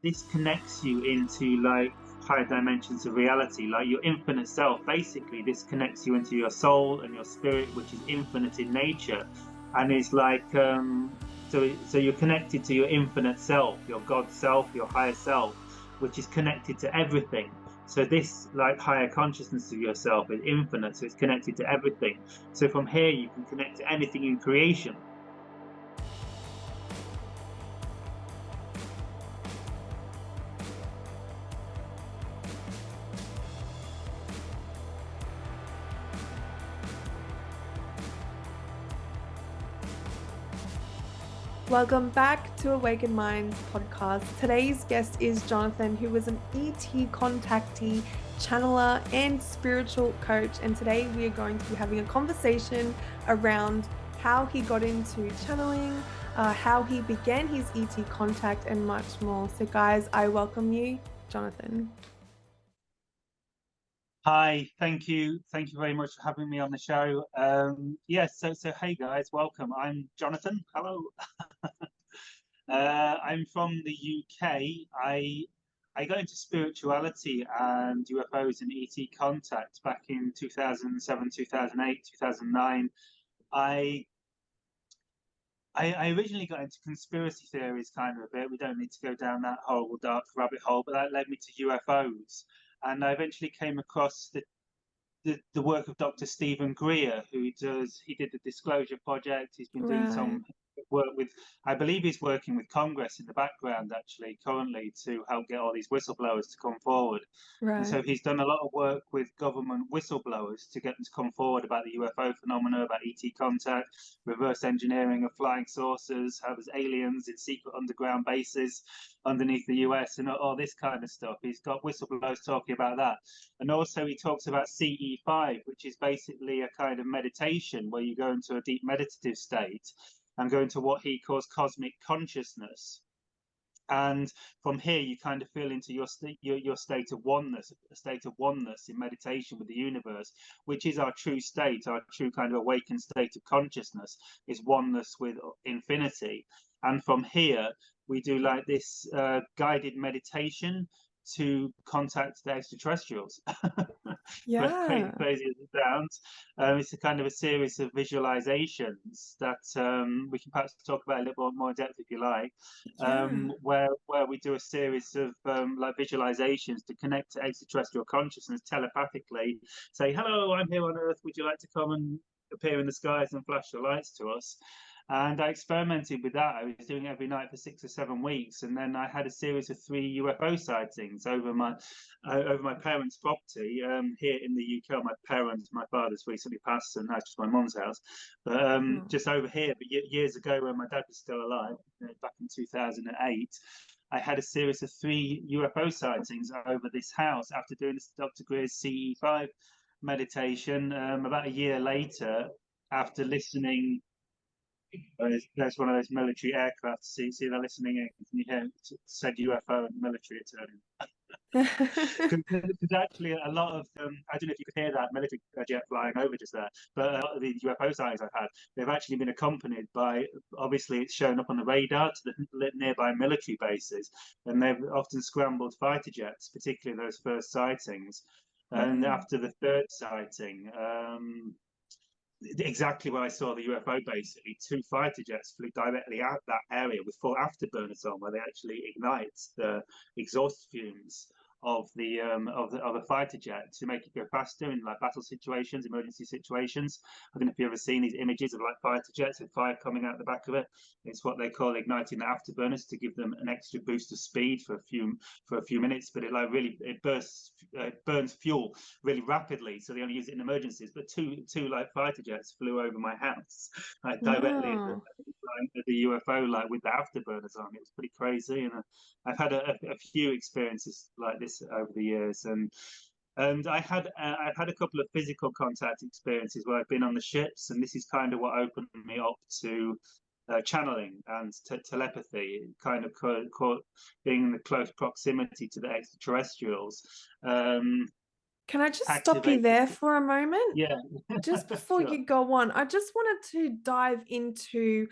this connects you into like higher dimensions of reality, like your infinite self. Basically, this connects you into your soul and your spirit, which is infinite in nature, and is like so you're connected to your infinite self, your God self, your higher self, which is connected to everything. So this like higher consciousness of yourself is infinite, so it's connected to everything. So from here you can connect to anything in creation. Welcome back to Awakened Minds podcast. Today's guest is Jonathan, who is an ET contactee, channeler, and spiritual coach. And today we are going to be having a conversation around how he got into channeling, how he began his ET contact, and much more. So guys, I welcome you, Jonathan. Hi, thank you very much for having me on the show. Yes, so hey guys, welcome. I'm Jonathan. Hello. I'm from the UK. I got into spirituality and UFOs and ET contact back in 2007, 2008, 2009. I I originally got into conspiracy theories kind of a bit. We don't need to go down that horrible dark rabbit hole, but that led me to UFOs. And I eventually came across the work of Dr. Stephen Greer, he did the Disclosure Project. He's been doing Right. some work with, I believe he's working with Congress in the background actually currently to help get all these whistleblowers to come forward. And Right. so he's done a lot of work with government whistleblowers to get them to come forward about the UFO phenomena, about ET contact, reverse engineering of flying saucers, how there's aliens in secret underground bases underneath the US and all this kind of stuff. He's got whistleblowers talking about that. And also he talks about CE5, which is basically a kind of meditation where you go into a deep meditative state and go into what he calls cosmic consciousness. And from here you kind of feel into your state of oneness, a state of oneness in meditation with the universe, which is our true state, our true kind of awakened state of consciousness, is oneness with infinity. And from here we do like this guided meditation to contact the extraterrestrials. Yeah. Crazy as it sounds. It's a kind of a series of visualizations that we can perhaps talk about a little more in depth if you like, Yeah. where we do a series of like visualizations to connect to extraterrestrial consciousness telepathically. Say, hello, I'm here on Earth. Would you like to come and appear in the skies and flash the lights to us? And I experimented with that. I was doing it every night for 6 or 7 weeks, and then I had a series of 3 UFO sightings over my parents' property here in the UK. My father's recently passed, and that's just my mum's house. But Oh. just over here, but years ago when my dad was still alive, back in 2008. I had a series of 3 UFO sightings over this house after doing this Dr. Greer's CE5 meditation. About a year later, after listening, there's one of those military aircraft. See, they're listening in. Can you hear? Said UFO and military turning. Because actually, a lot of I don't know if you could hear that military jet flying over just there, but a lot of the UFO sightings I've had, they've actually been accompanied by, obviously, it's shown up on the radar to the nearby military bases, and they've often scrambled fighter jets, particularly those first sightings. And Mm. after the third sighting, exactly where I saw the UFO, basically 2 fighter jets flew directly out that area with full afterburners on, where they actually ignite the exhaust fumes of the fighter jet to make it go faster in like battle situations, emergency situations. I don't know if you've ever seen these images of like fighter jets with fire coming out the back of it. It's what they call igniting the afterburners to give them an extra boost of speed for a few minutes, but it burns fuel really rapidly, so they only use it in emergencies. But two like fighter jets flew over my house, like directly at the UFO, like with the afterburners on. It was pretty crazy, and I've had a few experiences like this over the years, and I've had a couple of physical contact experiences where I've been on the ships, and this is kind of what opened me up to channeling and telepathy, kind of being in the close proximity to the extraterrestrials. Can I just stop you Activated. there for a moment? Yeah. Just before Sure. you go on, I just wanted to dive into,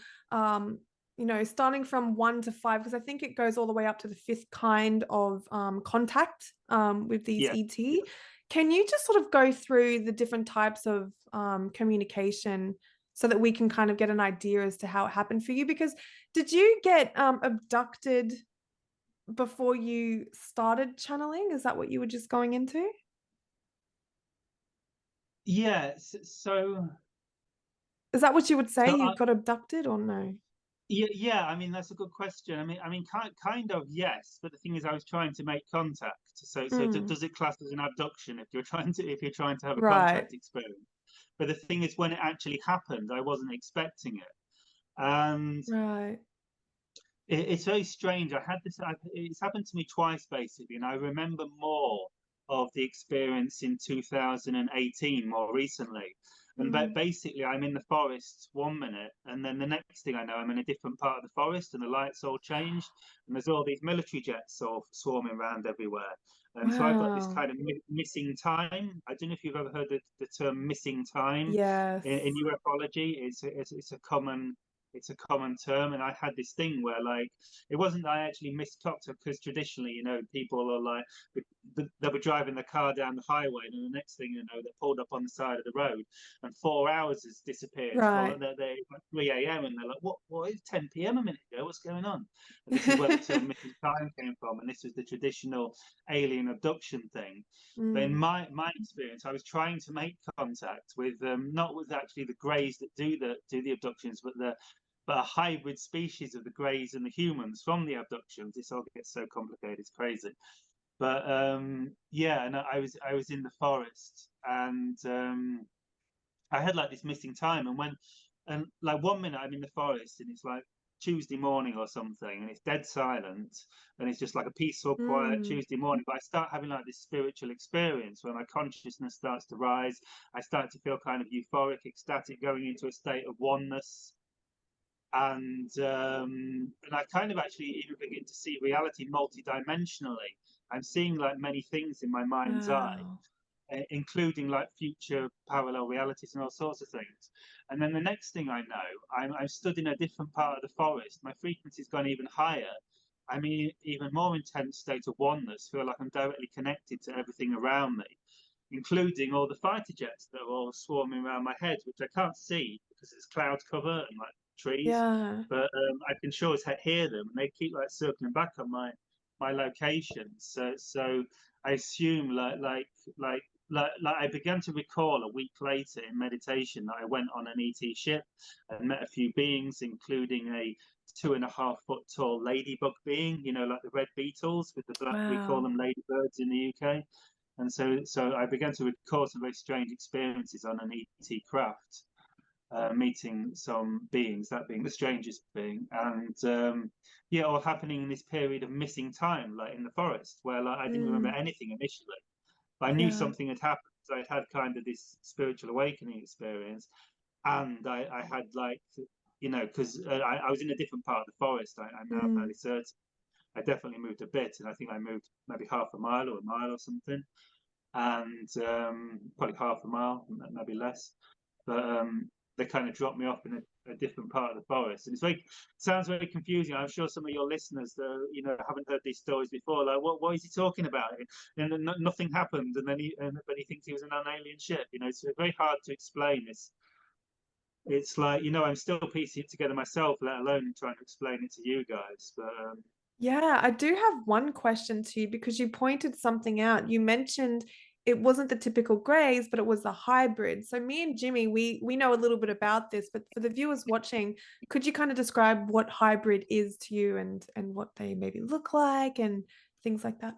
you know, starting from 1 to 5, because I think it goes all the way up to the 5th kind of contact with these Yeah. ET. Can you just sort of go through the different types of communication so that we can kind of get an idea as to how it happened for you? Because did you get abducted before you started channeling? Is that what you were just going into? Yeah. So Is that what you would say? so You I, got abducted or no? yeah, I mean that's a good question. I mean, kind of yes, but the thing is, I was trying to make contact. So Mm, does it class as an abduction if you're trying to have a right, contact experience? But the thing is, when it actually happened, I wasn't expecting it, and right. it's very strange. It's happened to me twice basically, and I remember more of the experience in 2018, more recently. And Mm, basically, I'm in the forest 1 minute, and then the next thing I know, I'm in a different part of the forest, and the lights all changed, and there's all these military jets all swarming around everywhere. And so I've got this wow. kind of missing time. I don't know if you've ever heard the term missing time in Yes. ufology. It's a common term, and I had this thing where like it wasn't that I actually misclocked it, because traditionally, people are like they were driving the car down the highway, and then the next thing you know, they pulled up on the side of the road, and 4 hours has disappeared. For Right. they like 3 a.m. and they're like, what is 10 p.m. a minute ago? What's going on? And this is where the term missing time came from, and this was the traditional alien abduction thing. But in Mm, my experience, I was trying to make contact with not with actually the greys that do the abductions, but a hybrid species of the greys and the humans from the abductions. This all gets so complicated, it's crazy. But yeah, and I was in the forest, and I had like this missing time, and like 1 minute I'm in the forest, and it's like Tuesday morning or something, and it's dead silent, and it's just like a peaceful, quiet mm, Tuesday morning. But I start having like this spiritual experience where my consciousness starts to rise. I start to feel kind of euphoric, ecstatic, going into a state of oneness, and I kind of actually even begin to see reality multidimensionally. I'm seeing like many things in my mind's eye, wow. including like future parallel realities and all sorts of things. And then the next thing I know, I'm stood in a different part of the forest. My frequency's gone even higher. I mean, even more intense state of oneness. Feel like I'm directly connected to everything around me, including all the fighter jets that are all swarming around my head, which I can't see because there's cloud cover and like trees, Yeah. but I can sure as heck hear them, and they keep like circling back on my location. So I assume like I began to recall a week later in meditation that I went on an ET ship and met a few beings, including a 2.5 foot tall ladybug being, like the red beetles with the black, we call Wow. them ladybirds in the UK. And so I began to record some very strange experiences on an ET craft, meeting some beings, that being the strangest being, and yeah, all happening in this period of missing time, like in the forest, where like I didn't remember Mm, anything initially, but I knew yeah. something had happened. So I had kind of this spiritual awakening experience, and I had like, because I was in a different part of the forest. I'm now Mm, fairly certain. I definitely moved a bit, and I think I moved maybe half a mile or a mile or something, and probably half a mile, maybe less. But they kind of dropped me off in a different part of the forest, and sounds very confusing. I'm sure some of your listeners, haven't heard these stories before. Like, what is he talking about? And then nothing happened, and then but he thinks he was in an alien ship. It's very hard to explain this. It's like I'm still piecing it together myself, let alone trying to explain it to you guys. But yeah, I do have one question to you because you pointed something out. You mentioned it wasn't the typical grays, but it was a hybrid. So me and Jimmy, we know a little bit about this, but for the viewers watching, could you kind of describe what hybrid is to you and what they maybe look like and things like that?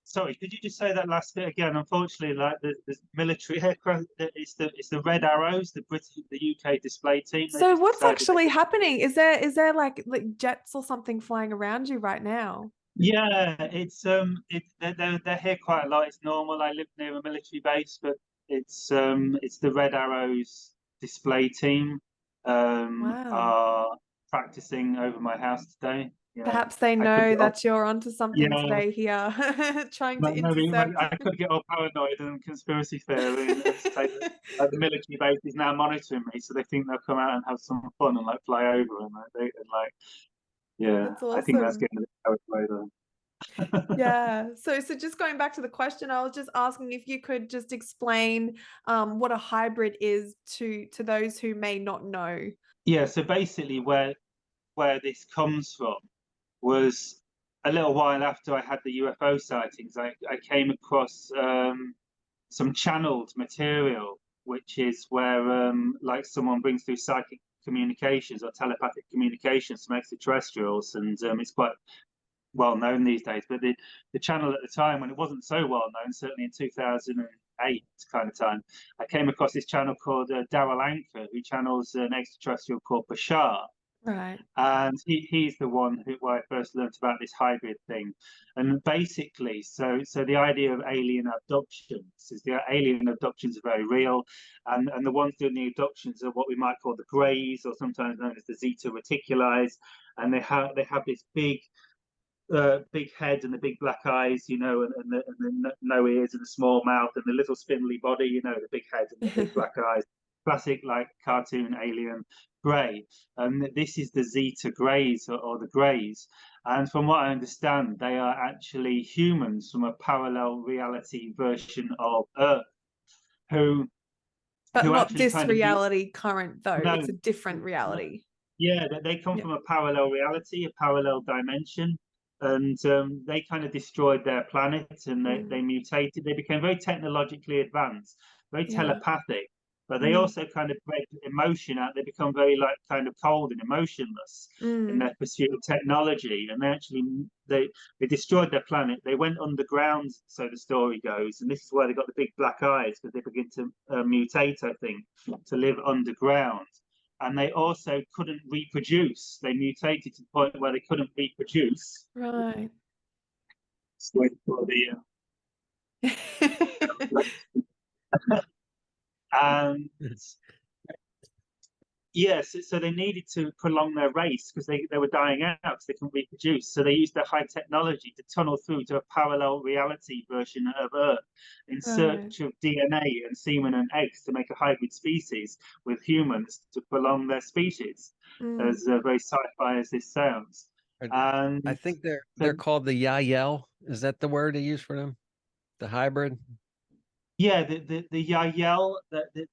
sorry, could you just say that last bit again? Unfortunately, like the military aircraft, it's the Red Arrows, the UK display team. They So just what's decided they actually could. happening? Is there like jets or something flying around you right now? Yeah, they're here quite a lot. It's normal. I live near a military base, but it's the Red Arrows display team Wow. are practicing over my house today. You know, Perhaps they I could know get all, that you're onto something yeah, today here, trying to maybe intercept. I could get all paranoid and conspiracy theory and say that like, the military base is now monitoring me, so they think they'll come out and have some fun and like fly over and like yeah, That's I think that's awesome. getting a bit carried away though. Yeah. So just going back to the question, I was just asking if you could just explain what a hybrid is to those who may not know. Yeah, so basically where this comes from was a little while after I had the UFO sightings. I came across some channeled material, which is where like someone brings through psychic communications or telepathic communications from extraterrestrials, and it's quite well known these days. But the channel at the time, when it wasn't so well known, certainly in 2008 kind of time, I came across this channel called Daryl Anker, who channels an extraterrestrial called Bashar. Right. And he's the one where I first learned about this hybrid thing. And basically, so the idea of alien abductions is the alien abductions are very real, and the ones doing the abductions are what we might call the Greys, or sometimes known as the Zeta Reticuli, and they have this big head and the big black eyes, you know, and the no ears and a small mouth and the little spindly body, you know, the big head and the big black eyes. Classic, like cartoon alien grey. And this is the Zeta Greys or the Greys. And from what I understand, they are actually humans from a parallel reality version of Earth who But who not actually this kind of reality current though. no, It's a different no, reality. yeah, they come Yeah. from a parallel reality, a parallel dimension, and they kind of destroyed their planet and they Mm. mutated. They became very technologically advanced, very Yeah. telepathic, but they Mm. also kind of break emotion out. They become very like kind of cold and emotionless in Mm. their pursuit of technology, and they destroyed their planet. They went underground, so the story goes, and this is where they got the big black eyes because they begin to mutate, I think, to live underground, and they also couldn't reproduce. They mutated to the point where they couldn't reproduce. Right. So for the and yes, so they needed to prolong their race because they were dying out because they couldn't reproduce. So they used their high technology to tunnel through to a parallel reality version of Earth in Right. search of DNA and semen and eggs to make a hybrid species with humans to prolong their species. Mm. As very sci-fi as this sounds, I and think so they're called the Yael. Is that the word they use for them? The hybrid? yeah, the Yael,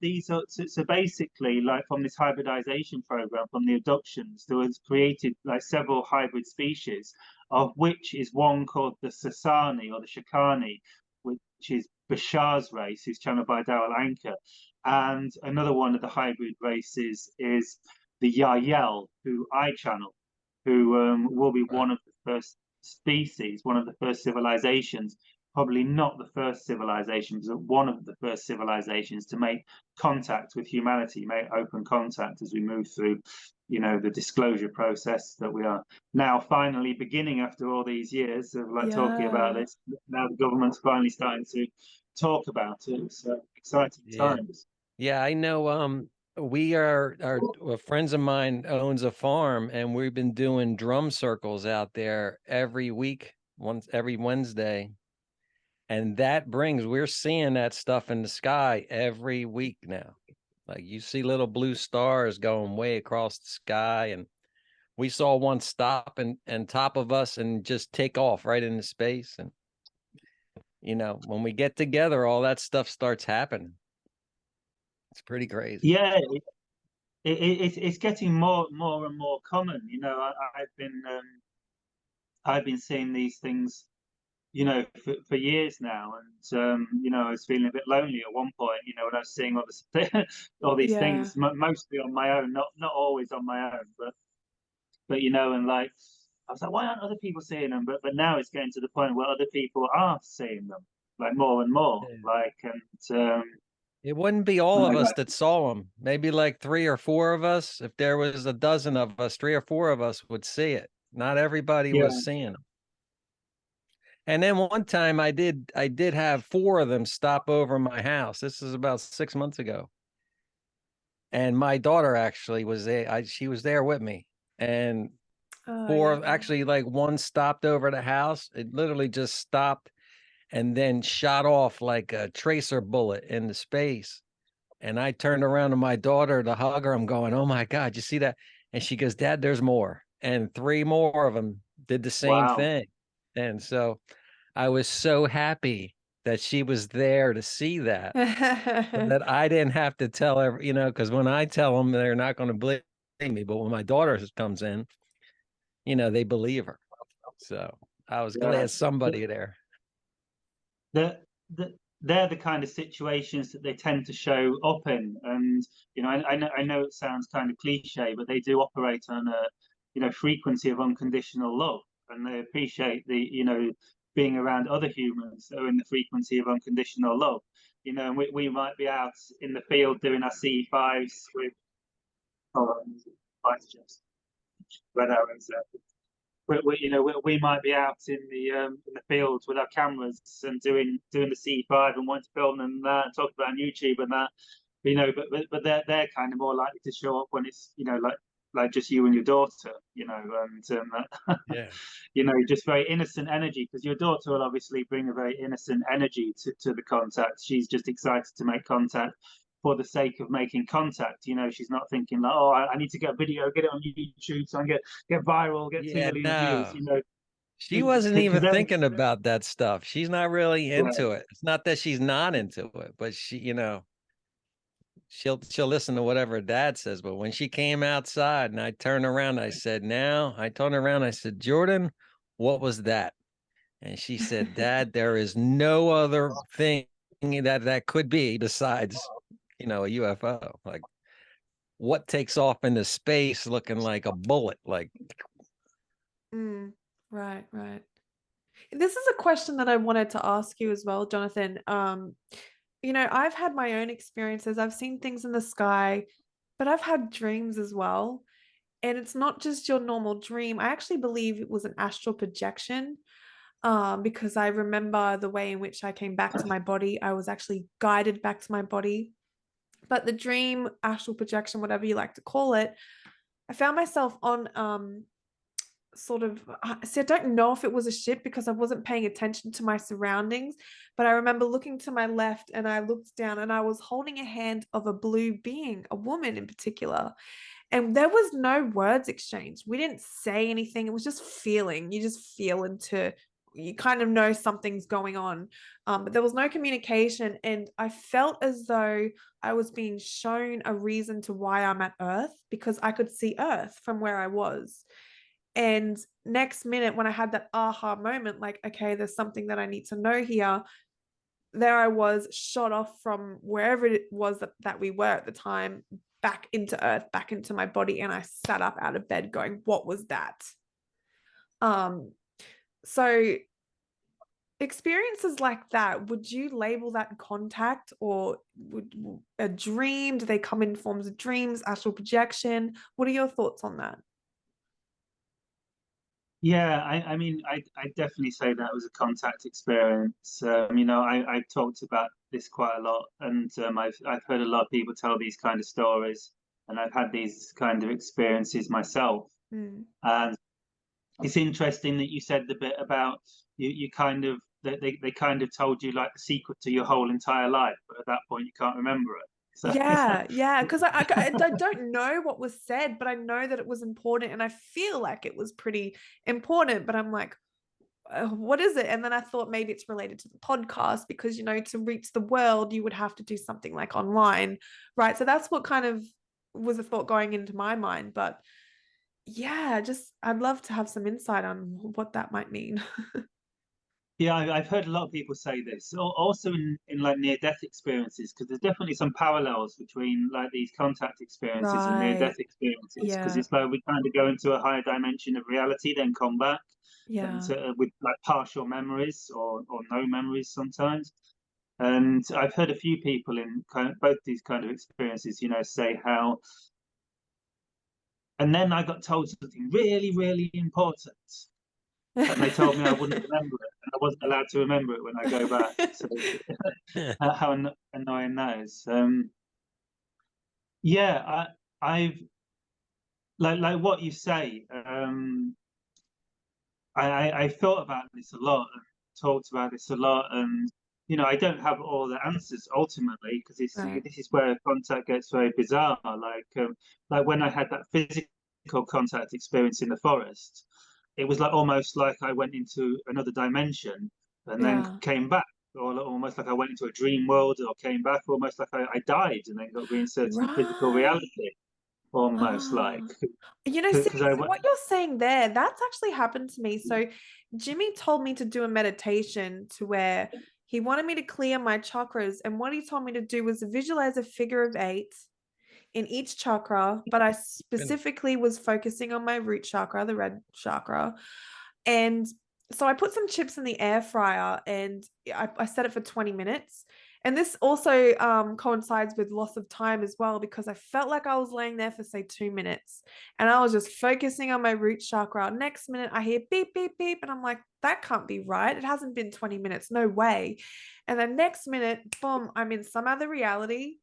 these are so basically like from this hybridization program, from the abductions, there was created like several hybrid species, of which is one called the Sasani or the Shakani, which is Bashar's race, who's channeled by Daryl Anker, and another one of the hybrid races is the Yael, who I channel, who will be Right. one of the first species, one of the first civilizations, probably not the first civilization, but one of the first civilizations to make contact with humanity, make open contact as we move through, you know, the disclosure process that we are now finally beginning after all these years of like talking about Yeah. this. Now the government's finally starting to talk about it. So exciting Yeah. times. Yeah, I know. We are friends of mine owns a farm, and we've been doing drum circles out there every week, once every Wednesday. And that we're seeing that stuff in the sky every week now. Like you see little blue stars going way across the sky. And we saw one stop and top of us and just take off right into space. And, when we get together, all that stuff starts happening. It's pretty crazy. Yeah, it's getting more and more common. You know, I've been seeing these things, you know, for years now. And you know, I was feeling a bit lonely at one point, you know, when I was seeing all these Yeah. things, mostly on my own, not always on my own, but you know, and like I was like, why aren't other people seeing them? But now it's getting to the point where other people are seeing them, like more and more, Yeah. like It wouldn't be all of us like, that saw them. Maybe like 3 or 4 of us. If there was a dozen of us, 3 or 4 of us would see it. Not everybody yeah, was seeing them. And then one time I did have 4 of them stop over my house. This is about 6 months ago. And my daughter actually was there. She was there with me. And Oh, four, yeah. actually like one stopped over the house. It literally just stopped and then shot off like a tracer bullet into space. And I turned around to my daughter to hug her. I'm going, oh my God, you see that? And she goes, Dad, there's more. And three more of them did the same Wow. thing. And so I was so happy that she was there to see that, so that I didn't have to tell her, you know, because when I tell them, they're not going to believe me. But when my daughter comes in, you know, they believe her. So I was Yeah. glad somebody there. the, the they're the kind of situations that they tend to show up in, and you know, I know it sounds kind of cliche, but they do operate on a, you know, frequency of unconditional love, and they appreciate the, you know, being around other humans that are in the frequency of unconditional love. You know, and we might be out in the field doing our C5s with red arrows. You know, we might be out in the fields with our cameras and doing the C5 and wanting to film and that, and talk about on YouTube and that, you know, but they're kind of more likely to show up when it's, you know, like just you and your daughter, you know, and Yeah. you know, just very innocent energy, because your daughter will obviously bring a very innocent energy to the contact. She's just excited to make contact for the sake of making contact. You know, she's not thinking like, oh, I need to get a video, get it on YouTube so I can get viral, get 2 Yeah, million views. no. You know, She wasn't because even then, thinking about that stuff. She's not really yeah, into it. It's not that she's not into it, but she, you know, she'll listen to whatever dad says. But when she came outside and I turned around, I said, now I turned around, I said, Jordan, what was that? And she said, Dad, there is no other thing that could be besides, you know, a UFO. Like, what takes off into space looking like a bullet? Like, Right, right. This is a question that I wanted to ask you as well, Jonathan. You know, I've had my own experiences. I've seen things in the sky, but I've had dreams as well. And it's not just your normal dream. I actually believe it was an astral projection, because I remember the way in which I came back to my body. I was actually guided back to my body. But the dream, astral projection, whatever you like to call it, I found myself on sort of, see, I don't know if it was a ship because I wasn't paying attention to my surroundings, but I remember looking to my left and I looked down and I was holding a hand of a blue being, a woman in particular. And there was no words exchanged. We didn't say anything. It was just feeling. You just feel into, you kind of know something's going on. But there was no communication. And I felt as though I was being shown a reason to why I'm at Earth, because I could see Earth from where I was. And next minute, when I had that aha moment, like, okay, there's something that I need to know here, there I was, shot off from wherever it was that we were at the time, back into Earth, back into my body. And I sat up out of bed going, what was that? So experiences like that, would you label that contact, or would a dream? Do they come in forms of dreams, astral projection? What are your thoughts on that? yeah. I mean, I definitely say that was a contact experience. You know, I talked about this quite a lot, and I've heard a lot of people tell these kind of stories, and I've had these kind of experiences myself. And it's interesting that you said the bit about you kind of, they kind of told you like the secret to your whole entire life, but at that point you can't remember it. So Yeah, because I don't know what was said, but I know that it was important, and I feel like it was pretty important. But I'm like, what is it? And then I thought maybe it's related to the podcast, because, you know, to reach the world, you would have to do something like online, right? So that's what kind of was a thought going into my mind. But yeah, just I'd love to have some insight on what that might mean. yeah, I've heard a lot of people say this. Also in like near death experiences, because there's definitely some parallels between like these contact experiences and near death Right. experiences, because Yeah. it's like we kind of go into a higher dimension of reality, then come back, and Yeah. with like partial memories or no memories sometimes. And I've heard a few people in kind of both these kind of experiences, you know, say how, and then I got told something really, really important, and they told me I wouldn't remember it, and I wasn't allowed to remember it when I go back. So how annoying that is. Yeah, I've like what you say. I thought about this a lot and talked about this a lot, and I don't have all the answers ultimately, because Right. this is where contact gets very bizarre. Like when I had that physical contact experience in the forest, it was like almost like I went into another dimension and then Yeah. came back, or almost like I went into a dream world or came back, almost like I died and then got reinserted in physical Right. reality, almost like Ah. because I Seriously, went. what you're saying there, that's actually happened to me. So, Jimmy told me to do a meditation to where he wanted me to clear my chakras. And what he told me to do was visualize a figure of eight in each chakra. But I Goodness. specifically was focusing on my root chakra, the red chakra. And so I put some chips in the air fryer and I set it for 20 minutes. And this also coincides with loss of time as well, because I felt like I was laying there for, say, 2 minutes and I was just focusing on my root chakra. Next minute, I hear beep, beep, beep. And I'm like, that can't be right. It hasn't been 20 minutes. No way. And then next minute, boom, I'm in some other reality.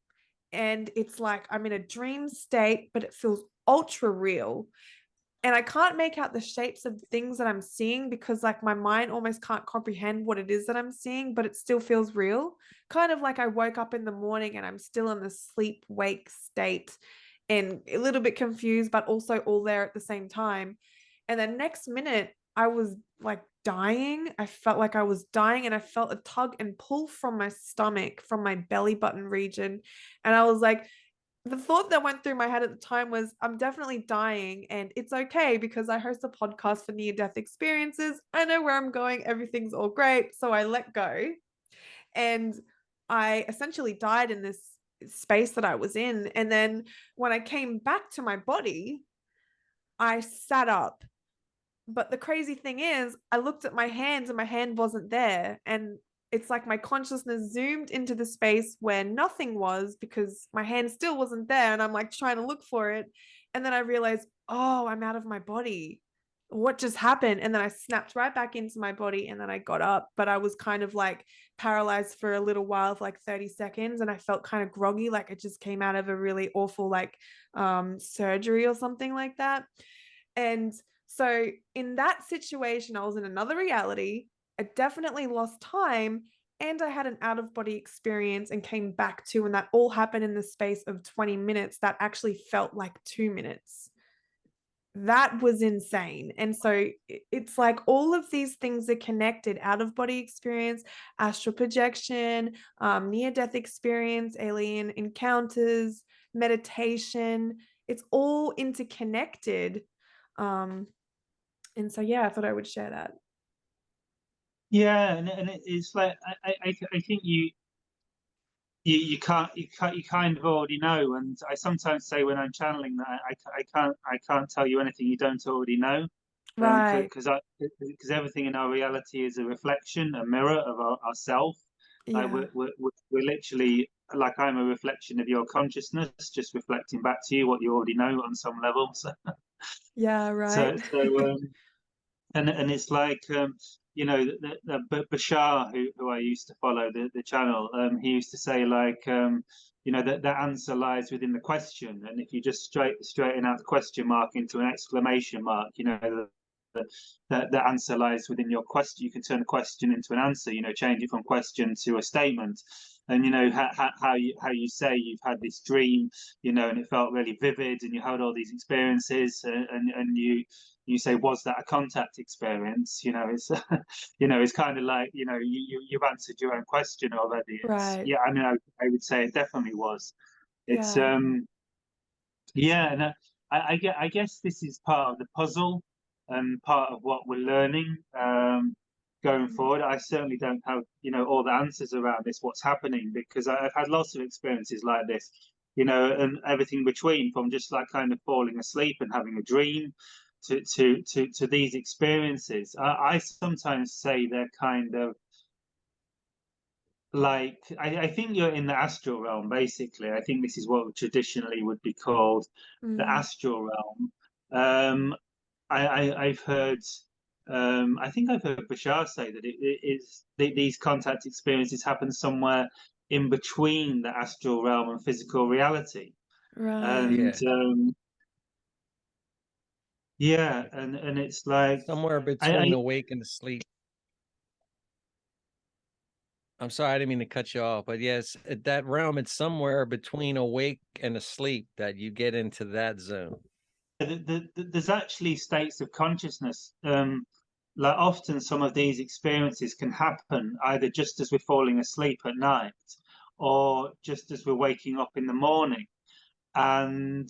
And it's like I'm in a dream state, but it feels ultra real, and I can't make out the shapes of things that I'm seeing because like my mind almost can't comprehend what it is that I'm seeing, but it still feels real. Kind of like I woke up in the morning and I'm still in the sleep wake state and a little bit confused, but also all there at the same time. And then next minute, I was like dying. I felt like I was dying and I felt a tug and pull from my stomach, from my belly button region. And I was like, the thought that went through my head at the time was, I'm definitely dying and it's okay because I host a podcast for near death experiences. I know where I'm going. Everything's all great. So I let go. And I essentially died in this space that I was in. And then when I came back to my body, I sat up. But the crazy thing is, I looked at my hands and my hand wasn't there. And it's like my consciousness zoomed into the space where nothing was because my hand still wasn't there. And I'm like trying to look for it. And then I realized, oh, I'm out of my body. What just happened? And then I snapped right back into my body and then I got up. But I was kind of like paralyzed for a little while, for like 30 seconds. And I felt kind of groggy, like it just came out of a really awful like surgery or something like that. And so in that situation, I was in another reality. I definitely lost time and I had an out of body experience and came back to, and that all happened in the space of 20 minutes. That actually felt like 2 minutes. That was insane. And so it's like all of these things are connected: out of body experience, astral projection, near death experience, alien encounters, meditation. It's all interconnected. Um, and so, yeah, I thought I would share that. Yeah, and it's like I think you can't you kind of already know, and I sometimes say when I'm channeling that I can't tell you anything you don't already know, Right. because everything in our reality is a reflection, a mirror of ourself. Like Yeah. we're literally, like, I'm a reflection of your consciousness, just reflecting back to you what you already know on some level. Yeah, right. So and it's like Bashar, who I used to follow the channel, he used to say, like, that the answer lies within the question, and if you just straighten out the question mark into an exclamation mark, the answer lies within your question. You can turn a question into an answer, change it from question to a statement. And how you say you've had this dream, and it felt really vivid, and you had all these experiences, and you say, was that a contact experience? It's it's kind of like, you've answered your own question already. Right. Yeah, I mean, I would say it definitely was. It's Yeah. Yeah, and I guess this is part of the puzzle and part of what we're learning going forward. I certainly don't have, all the answers around this, what's happening, because I've had lots of experiences like this, and everything between, from just like kind of falling asleep and having a dream to these experiences. I sometimes say they're kind of like, I think you're in the astral realm, basically. I think this is what traditionally would be called the Mm. astral realm. I've heard, I think I've heard Bashar say that these contact experiences happen somewhere in between the astral realm and physical reality. Right. And Yeah. Yeah, and it's like somewhere I between awake and asleep. I'm sorry, I didn't mean to cut you off, but yes, at that realm, it's somewhere between awake and asleep that you get into that zone. there's actually states of consciousness. Like often some of these experiences can happen either just as we're falling asleep at night or just as we're waking up in the morning. And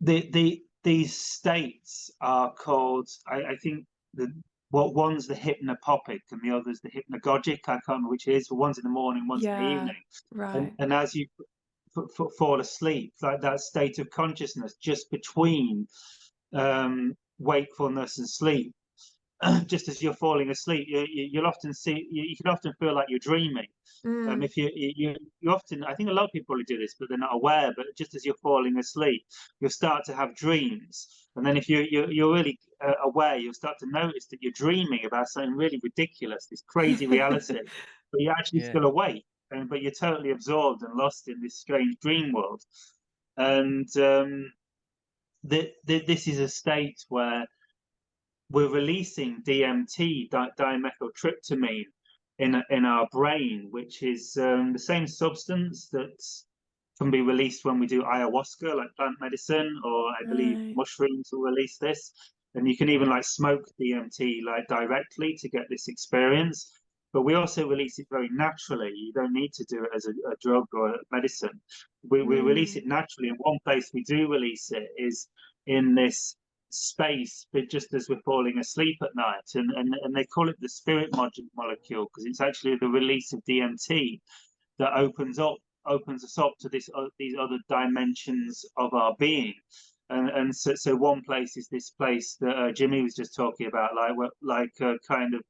these states are called, I think what one's the hypnopopic and the other's the hypnagogic. I can't remember which it is, but one's in the morning, one's in the Yeah, evening. right. And as you fall asleep, like that state of consciousness just between wakefulness and sleep, just as you're falling asleep, you'll often see, you can often feel like you're dreaming. Mm. If you often, I think a lot of people probably do this, but they're not aware. But just as you're falling asleep, you'll start to have dreams, and then if you're really aware, you'll start to notice that you're dreaming about something really ridiculous, this crazy reality, but you're actually Yeah. still awake, and but you're totally absorbed and lost in this strange dream world. And this is a state where we're releasing DMT, dimethyltryptamine, in our brain, which is the same substance that can be released when we do ayahuasca, like plant medicine, or I believe Right. mushrooms will release this. And you can even like smoke DMT like directly to get this experience. But we also release it very naturally. You don't need to do it as a drug or a medicine. We release Mm. it naturally. And one place we do release it is in this space, but just as we're falling asleep at night. And they call it the spirit molecule because it's actually the release of DMT that opens us up to these other dimensions of our being. And so one place is this place that Jimi was just talking about, like kind of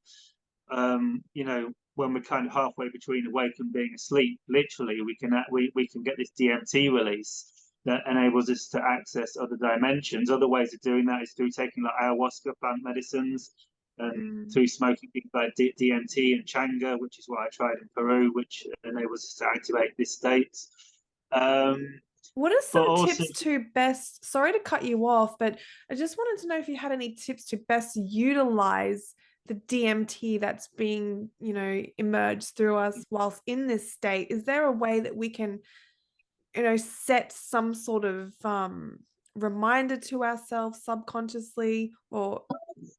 when we're kind of halfway between awake and being asleep, literally we can get this DMT release that enables us to access other dimensions. Other ways of doing that is through taking like ayahuasca plant medicines and Mm. through smoking things like DMT and changa, which is what I tried in Peru, which enables us to activate this state. Um, What are but some also, tips to best, sorry to cut you off, but I just wanted to know if you had any tips to best utilize the DMT that's being, emerged through us whilst in this state. Is there a way that we can, set some sort of reminder to ourselves subconsciously, or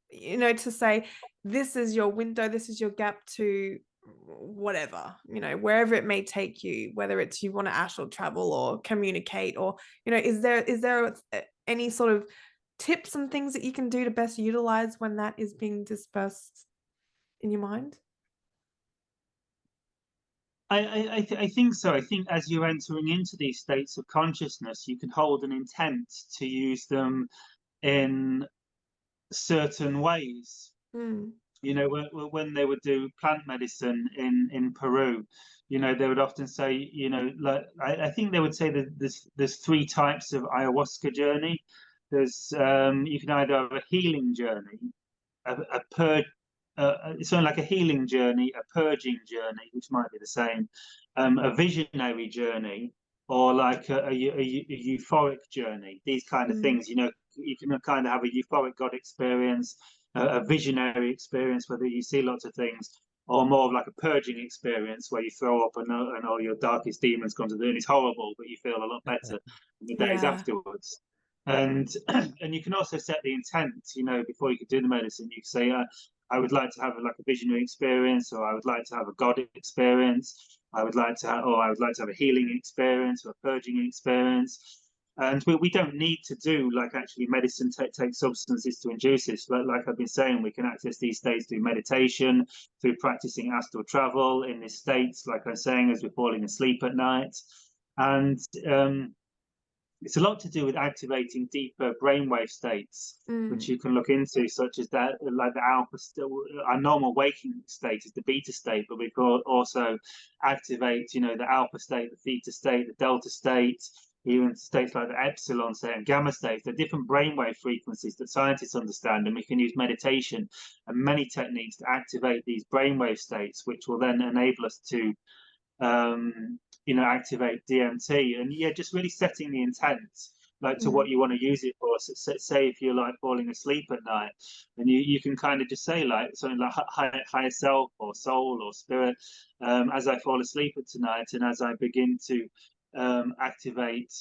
to say, this is your window, this is your gap to whatever, wherever it may take you, whether it's you want to astral travel or communicate, or, is there any sort of tips and things that you can do to best utilize when that is being dispersed in your mind? I think so. I think as you're entering into these states of consciousness, you can hold an intent to use them in certain ways. Mm. When they would do plant medicine in Peru, they would often say, like I think they would say that there's three types of ayahuasca journey. There's you can either have a healing journey, a purge. It's something like a healing journey, a purging journey, which might be the same, a visionary journey, or like a euphoric journey. These kind of Mm. things, you can kind of have a euphoric God experience, a visionary experience, whether you see lots of things, or more of like a purging experience where you throw up and all your darkest demons come to the, and it's horrible, but you feel a lot better in the days Yeah. afterwards. And and you can also set the intent, before you could do the medicine. You can say, I would like to have like a visionary experience, or I would like to have a God experience. I would like to have a healing experience or a purging experience. And we don't need to do like actually medicine, take substances to induce this. But like I've been saying, we can access these states through meditation, through practicing astral travel in these states, like I'm saying, as we're falling asleep at night. And it's a lot to do with activating deeper brainwave states, which Mm. you can look into, such as that, like the alpha. Our normal waking state is the beta state, but we can also activate, the alpha state, the theta state, the delta state, even states like the epsilon state and gamma states. They're different brainwave frequencies that scientists understand, and we can use meditation and many techniques to activate these brainwave states, which will then enable us to activate DMT. And yeah, just really setting the intent like to what you want to use it for. So say if you're like falling asleep at night, and you can kind of just say like something like higher self or soul or spirit, as I fall asleep at tonight, and as I begin to activate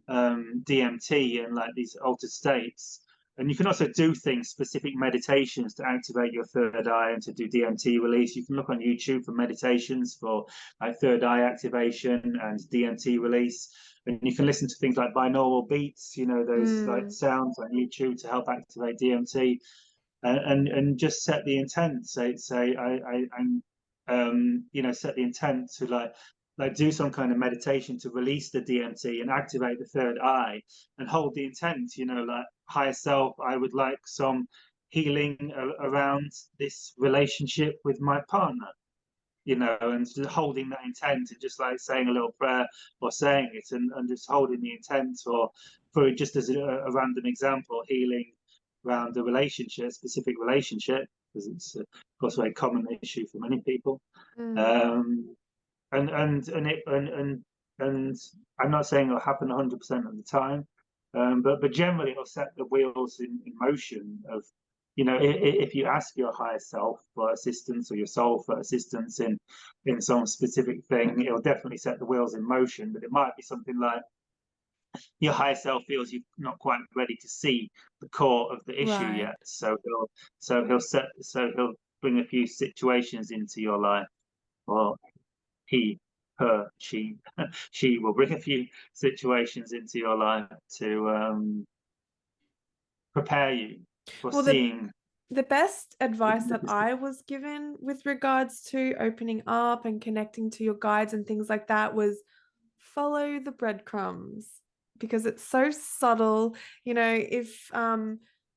DMT and like these altered states. And you can also do things, specific meditations to activate your third eye and to do DMT release. You can look on YouTube for meditations for like third eye activation and DMT release. And you can listen to things like binaural beats, you know, those like sounds on YouTube to help activate DMT. And just set the intent. Say I'm you know, set the intent to like do some kind of meditation to release the DMT and activate the third eye, and hold the intent, you know, like higher self, I would like some healing around this relationship with my partner, you know, and just holding that intent and just like saying a little prayer or saying it, and just holding the intent, or for just as a random example, healing around the relationship, specific relationship, because it's of course a very common issue for many people. And I'm not saying it'll happen 100% of the time, but generally it'll set the wheels in motion of, you know, if you ask your higher self for assistance, or your soul for assistance in some specific thing, it'll definitely set the wheels in motion. But it might be something like your higher self feels you're not quite ready to see the core of the issue yet, so he'll bring a few situations into your life, or he, her, she will bring a few situations into your life to prepare you for seeing. The best advice that I was given with regards to opening up and connecting to your guides and things like that was follow the breadcrumbs, because it's so subtle. You know, if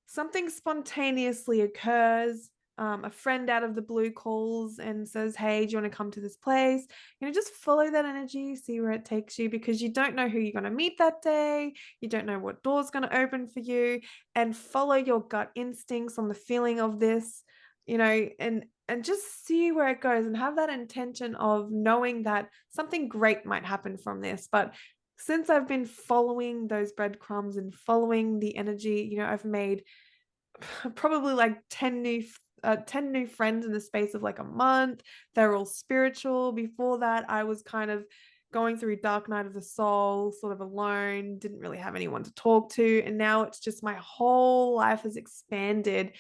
something spontaneously occurs, a friend out of the blue calls and says, hey, do you want to come to this place? You know, just follow that energy, see where it takes you, because you don't know who you're going to meet that day. You don't know what door's going to open for you, and follow your gut instincts on the feeling of this, you know, and just see where it goes, and have that intention of knowing that something great might happen from this. But since I've been following those breadcrumbs and following the energy, you know, I've made probably like 10 new friends in the space of like a month. They're all spiritual. Before that, I was kind of going through dark night of the soul, sort of alone, didn't really have anyone to talk to. And now it's just my whole life has expanded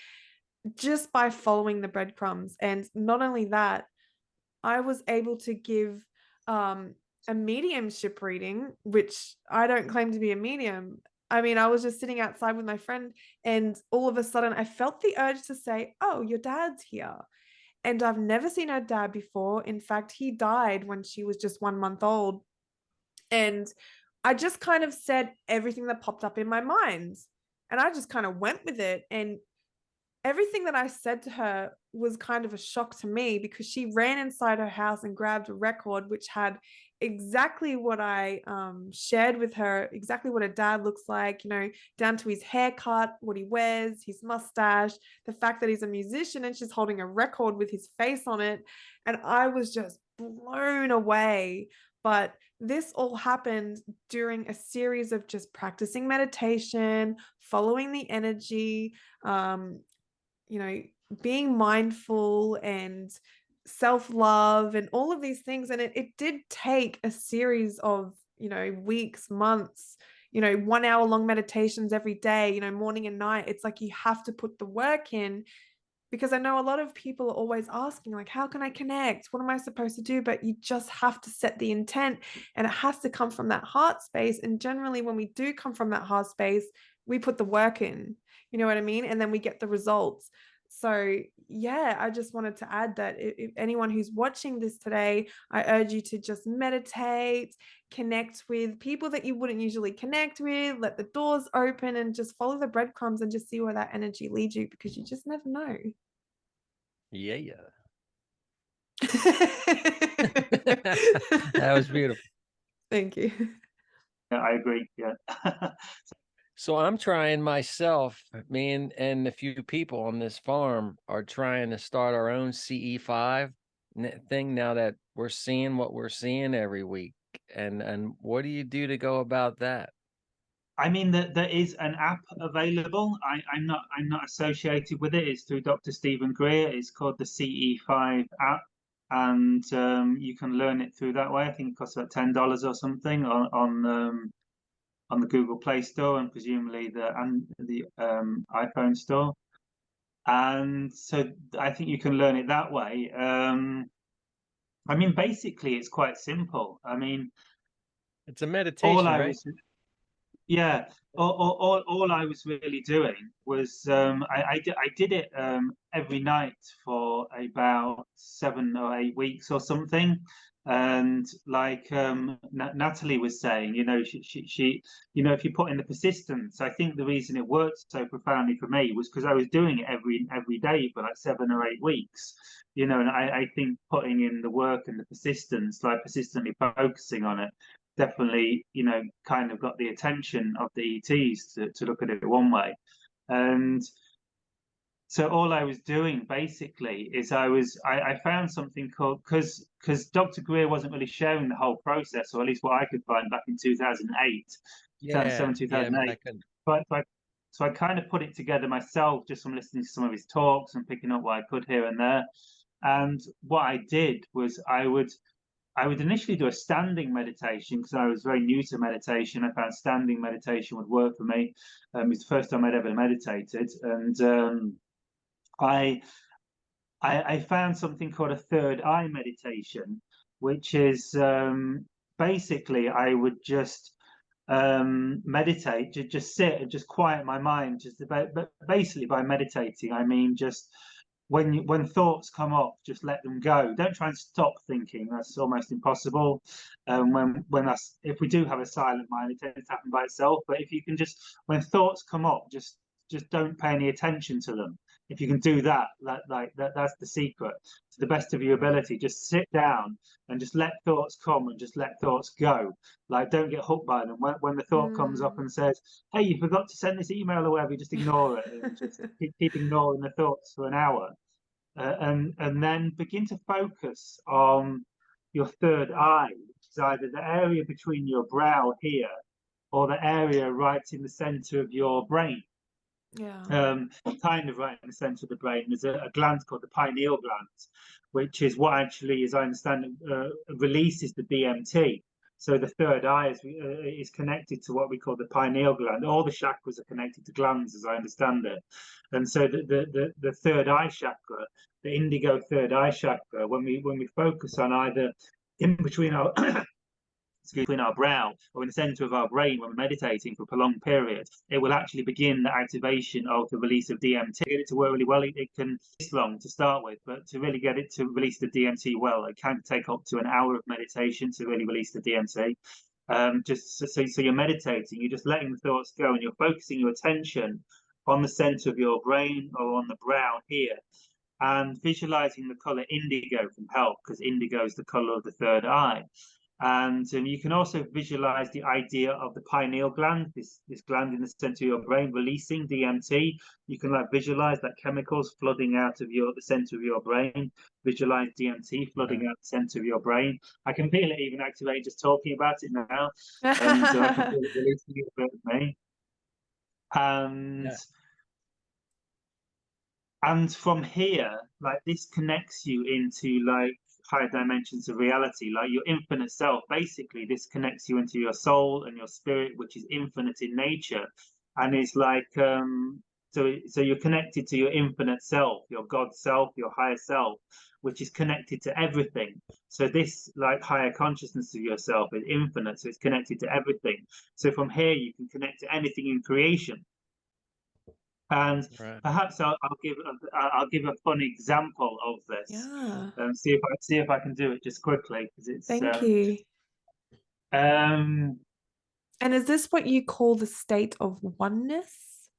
just by following the breadcrumbs. And not only that, I was able to give a mediumship reading, which I don't claim to be a medium. I mean, I was just sitting outside with my friend, and all of a sudden I felt the urge to say, oh, your dad's here. And I've never seen her dad before. In fact, he died when she was just 1 month old. And I just kind of said everything that popped up in my mind. And I just kind of went with it. And everything that I said to her was kind of a shock to me, because she ran inside her house and grabbed a record which had exactly what I shared with her, exactly what her dad looks like, you know, down to his haircut, what he wears, his mustache, the fact that he's a musician, and she's holding a record with his face on it. And I was just blown away. But this all happened during a series of just practicing meditation, following the energy, you know, being mindful and self-love and all of these things. And it did take a series of, you know, weeks, months, you know, 1 hour long meditations every day, you know, morning and night. It's like you have to put the work in, because I know a lot of people are always asking, like, how can I connect? What am I supposed to do? But you just have to set the intent, and it has to come from that heart space. And generally, when we do come from that heart space, we put the work in, you know what I mean? And then we get the results. So yeah, I just wanted to add that if anyone who's watching this today, I urge you to just meditate, connect with people that you wouldn't usually connect with, let the doors open, and just follow the breadcrumbs and just see where that energy leads you, because you just never know. Yeah. That was beautiful. Thank you. Yeah, I agree. Yeah. So I'm trying myself, me and a few people on this farm are trying to start our own CE5 thing now that we're seeing what we're seeing every week. And what do you do to go about that? I mean, there is an app available. I'm not associated with it. It's through Dr. Stephen Greer. It's called the CE5 app, and you can learn it through that way. I think it costs about $10 or something on the Google Play Store and presumably the iPhone store. And so I think you can learn it that way. I mean, basically, it's quite simple. I mean, it's a meditation, right? Yeah, all I was really doing was I did it every night for about 7 or 8 weeks or something, and like Natalie was saying, you know, she you know, if you put in the persistence, I think the reason it worked so profoundly for me was because I was doing it every day for like 7 or 8 weeks, you know, and I think putting in the work and the persistence, like persistently focusing on it, definitely, you know, kind of got the attention of the ETs to look at it one way. And so all I was doing basically is I found something called, because Dr. Greer wasn't really sharing the whole process, or at least what I could find back in 2008, 2007, 2008. So I kind of put it together myself, just from listening to some of his talks and picking up what I could here and there. And what I did was I would initially do a standing meditation because I was very new to meditation. I found standing meditation would work for me. It was the first time I'd ever meditated, and I found something called a third eye meditation, which is basically I would just meditate, just sit and just quiet my mind. But basically by meditating, I mean just when thoughts come up, just let them go. Don't try and stop thinking. That's almost impossible. If we do have a silent mind, it tends to happen by itself. But if you can just, when thoughts come up, just don't pay any attention to them. If you can do that, that's the secret. To the best of your ability, just sit down and just let thoughts come and just let thoughts go. Like, don't get hooked by them. When the thought comes up and says, "Hey, you forgot to send this email or whatever," you just ignore it and just keep ignoring the thoughts for an hour. And then begin to focus on your third eye, which is either the area between your brow here or the area right in the center of your brain. Yeah. Kind of right in the center of the brain. There's a gland called the pineal gland, which is what actually, as I understand it, releases the DMT. So the third eye is connected to what we call the pineal gland. All the chakras are connected to glands, as I understand it. And so the third eye chakra, the indigo third eye chakra, when we focus on either in between our between our brow or in the center of our brain when we're meditating for a prolonged period, it will actually begin the activation of the release of DMT. To get it to work really well, it can take long to start with, but to really get it to release the DMT well, it can take up to an hour of meditation to really release the DMT. Just so you're meditating, you're just letting the thoughts go and you're focusing your attention on the center of your brain or on the brow here, and visualizing the color indigo can help, because indigo is the color of the third eye. And you can also visualize the idea of the pineal gland, this gland in the center of your brain releasing DMT. You can like visualize that chemicals flooding out of the center of your brain. Visualize DMT flooding out the center of your brain. I can feel it even activate just talking about it now, and so I can feel it releasing it with me. And from here, like, this connects you into like higher dimensions of reality, like your infinite self. Basically, this connects you into your soul and your spirit, which is infinite in nature, and is like so you're connected to your infinite self, your God self, your higher self, which is connected to everything. So this like higher consciousness of yourself is infinite, so it's connected to everything. So from here you can connect to anything in creation. And perhaps I'll give a fun example of this. Yeah. See if I can do it just quickly, because it's. Thank you. And is this what you call the state of oneness?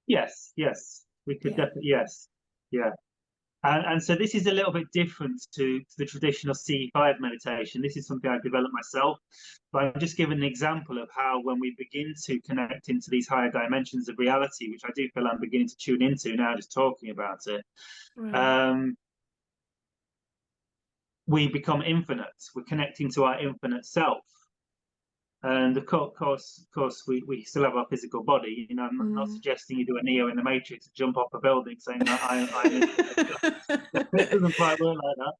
Yes, we could definitely, yes, yeah. And so this is a little bit different to the traditional C5 meditation. This is something I developed myself, but I'm just giving an example of how when we begin to connect into these higher dimensions of reality, which I do feel I'm beginning to tune into now just talking about it, we become infinite. We're connecting to our infinite self. And of course, we still have our physical body. You know, I'm not suggesting you do a Neo in the Matrix, jump off a building saying that I'm it doesn't quite work like that.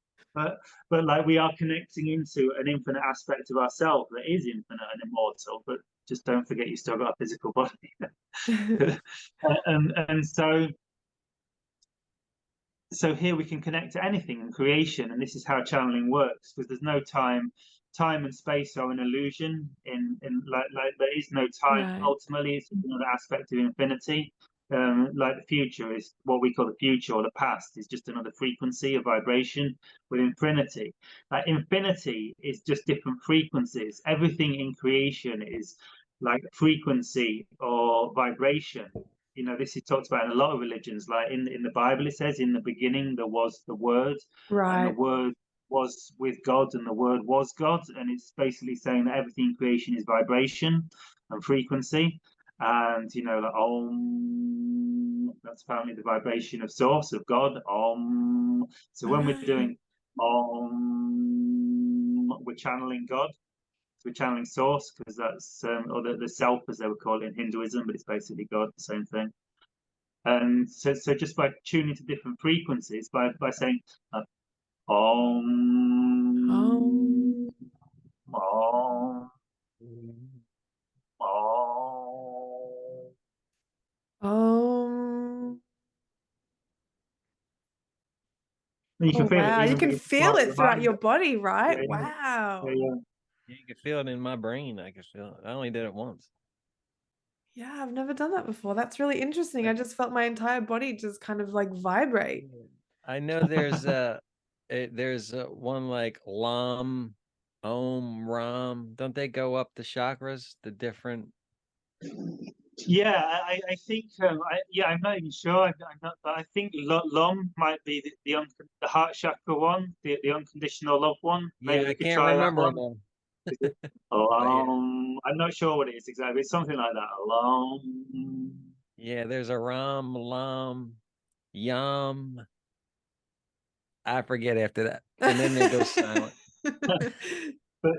But like we are connecting into an infinite aspect of ourselves that is infinite and immortal. But just don't forget you still got a physical body. and so here we can connect to anything in creation, and this is how channeling works, because there's no time and space are an illusion in like there is no time. Right. Ultimately, it's another aspect of infinity. Like the future is what we call the future, or the past is just another frequency, a vibration. With infinity, like infinity is just different frequencies. Everything in creation is like frequency or vibration. You know, this is talked about in a lot of religions. Like in the Bible, it says, "In the beginning there was the Word, and the Right. Word was with God, and the Word was God." And it's basically saying that everything in creation is vibration and frequency. And you know, like Om, that's apparently the vibration of Source, of God. Om. So when we're doing Om, we're channeling God. We're channeling Source, because that's or the self, as they would call it in Hinduism, but it's basically God, the same thing. And so just by tuning to different frequencies, by saying Om, Om, Om. You can feel it Wow, you even can being feel part of it the throughout mind. your body, right? Yeah, Wow. yeah. You can feel it in my brain. I can feel it. I only did it once. Yeah, I've never done that before. That's really interesting. I just felt my entire body just kind of like vibrate. I know there's one like Lam, Om, Ram. Don't they go up the chakras, the different? Yeah, I think I'm not even sure. I'm not, but I think Lum might be the heart chakra one, the unconditional love one. Maybe Yeah, I we could can't try that remember one. them. But yeah, I'm not sure what it is exactly. It's something like that. yeah, there's a Ram, Lam, Yam. I forget after that, and then they go silent. but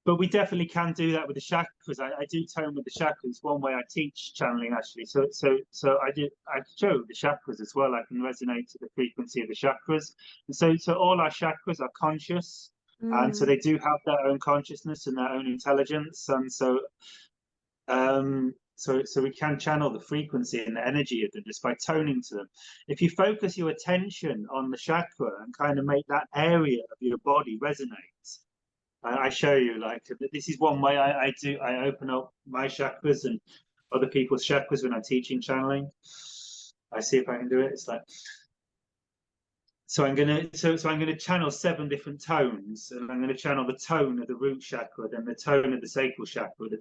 but we definitely can do that with the chakras. I do tone with the chakras. One way I teach channeling, actually. So I show the chakras as well. I can resonate to the frequency of the chakras. And so all our chakras are conscious, and so they do have their own consciousness and their own intelligence. And so we can channel the frequency and the energy of them just by toning to them. If you focus your attention on the chakra and kind of make that area of your body resonate, I show you, like, this is one way I open up my chakras and other people's chakras when I'm teaching channeling. I see if I can do it. It's like, so I'm gonna channel 7 different tones, and I'm gonna channel the tone of the root chakra, then the tone of the sacral chakra, the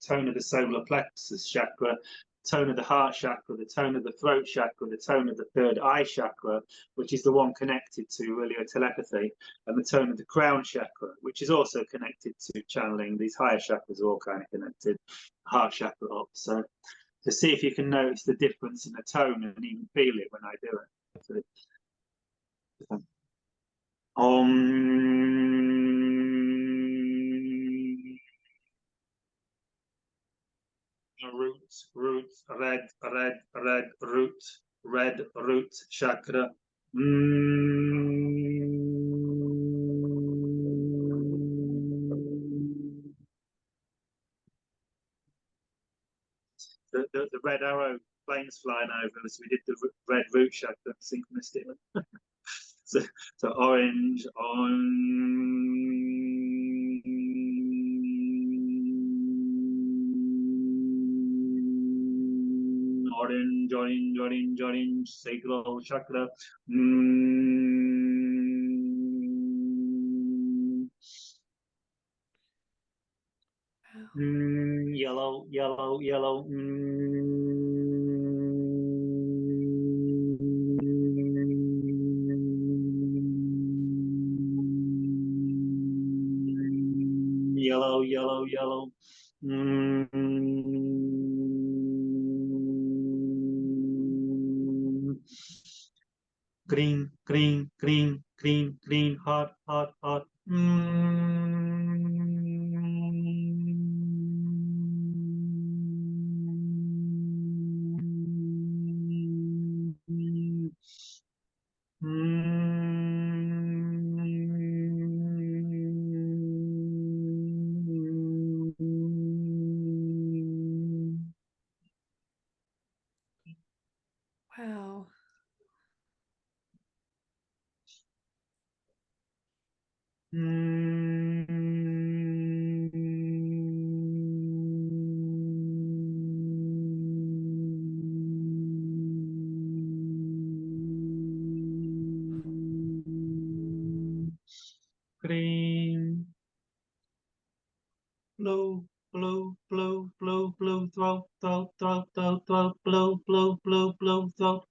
tone of the solar plexus chakra, tone of the heart chakra, the tone of the throat chakra, the tone of the third eye chakra, which is the one connected to earlier telepathy, and the tone of the crown chakra, which is also connected to channeling. These higher chakras are all kind of connected, heart chakra up. So to see if you can notice the difference in the tone and even feel it when I do it. So, Om. Root, red, root chakra. The red arrow planes flying over us. We did the red root chakra synchronistically. so orange, orange, sacral chakra. Yellow. Yellow. Green, hot. Wow. Green. Blow, blow, blow, blow, blow, throat, throat, throat, throat, throat, blow, blow, blow, blow, throat.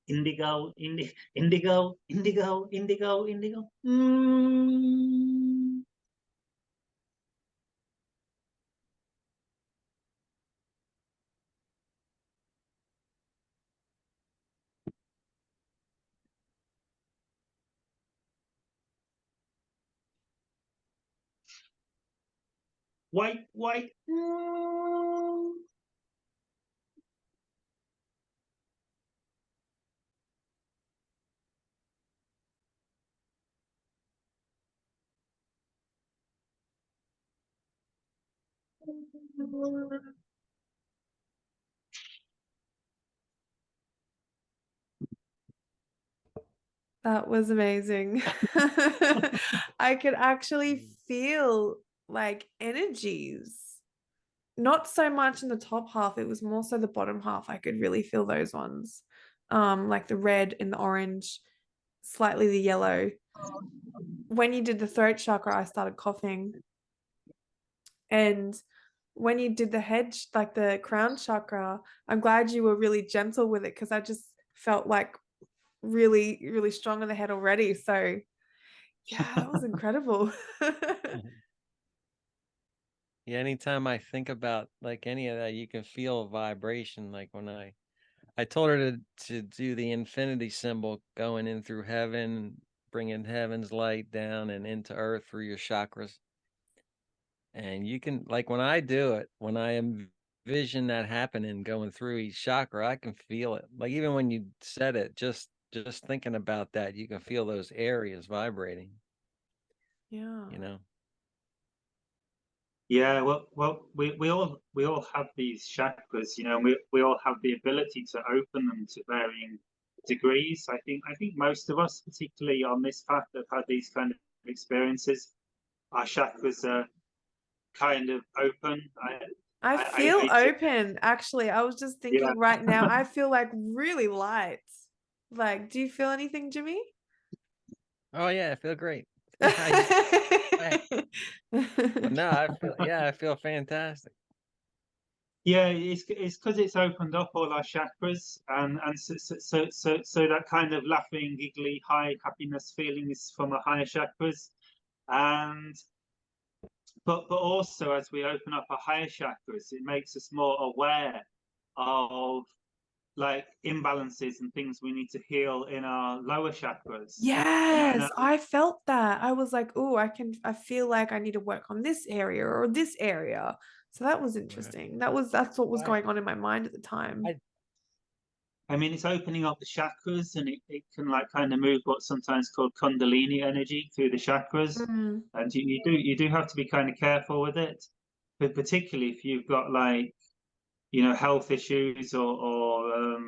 Indigo, indigo, indigo, indigo, indigo. White, white. That was amazing. I could actually feel like energies. Not so much in the top half, it was more so the bottom half. I could really feel those ones. Like the red and the orange, slightly the yellow. When you did the throat chakra, I started coughing. And when you did the head, like the crown chakra, I'm glad you were really gentle with it because I just felt like really, really strong in the head already. So yeah, that was incredible. Yeah, anytime I think about like any of that, you can feel a vibration. Like when I told her to do the infinity symbol going in through heaven, bringing heaven's light down and into earth through your chakras. And you can, like when I do it, when I envision that happening going through each chakra, I can feel it. Like even when you said it, just thinking about that, you can feel those areas vibrating, Yeah. you know. Yeah, well, we all have these chakras, you know, and we all have the ability to open them to varying degrees. I think most of us, particularly on this path, have had these kind of experiences. Our chakras are kind of open. I feel I do, open, actually. I was just yeah. thinking right now, I feel like really light. Like, do you feel anything, Jimmy? Oh yeah, I feel great. I well, no, I feel yeah, I feel fantastic. Yeah, it's because it's opened up all our chakras, and so that kind of laughing, giggly, high happiness feeling is from the higher chakras, and but also as we open up our higher chakras, it makes us more aware of like imbalances and things we need to heal in our lower chakras. And Yes, I felt that. I was like, oh, I feel like I need to work on this area or this area. So that was interesting. That's what was I, going on in my mind at the time. I mean, it's opening up the chakras, and it can like kind of move what's sometimes called Kundalini energy through the chakras, Mm. and you do have to be kind of careful with it, but particularly if you've got like health issues or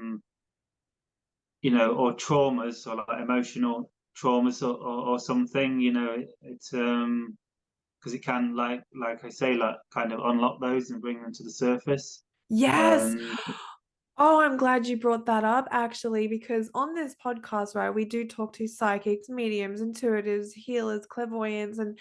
you know, or traumas or like emotional traumas or something, you know, it's because it can like I say like kind of unlock those and bring them to the surface. Yes. Um, Oh, I'm glad you brought that up actually, because on this podcast, right, we do talk to psychics, mediums, intuitives, healers, clairvoyants, and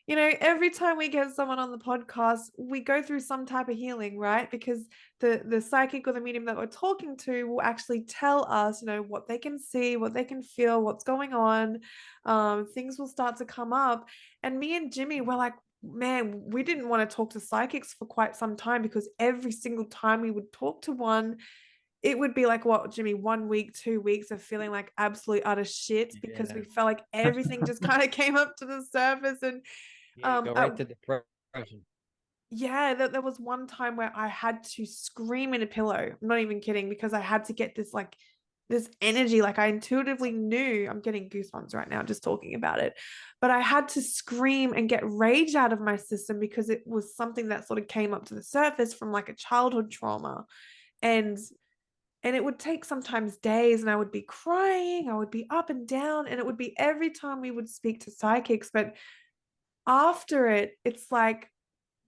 every time we get someone on the podcast, we go through some type of healing, right? Because the psychic or the medium that we're talking to will actually tell us, what they can see, what they can feel, what's going on. Things will start to come up. And me and Jimmy were like, man, we didn't want to talk to psychics for quite some time because every single time we would talk to one, it would be like, what, Jimmy, 1 week, 2 weeks of feeling like absolute utter shit, because we felt like everything just kind of came up to the surface. And Go right to depression. yeah, there was one time where I had to scream in a pillow. I'm not even kidding, because I had to get this like this energy. Like I intuitively knew, I'm getting goosebumps right now just talking about it. But I had to scream and get rage out of my system, because it was something that sort of came up to the surface from like a childhood trauma. And it would take sometimes days, and I would be crying, I would be up and down, and it would be every time we would speak to psychics. But after it, it's like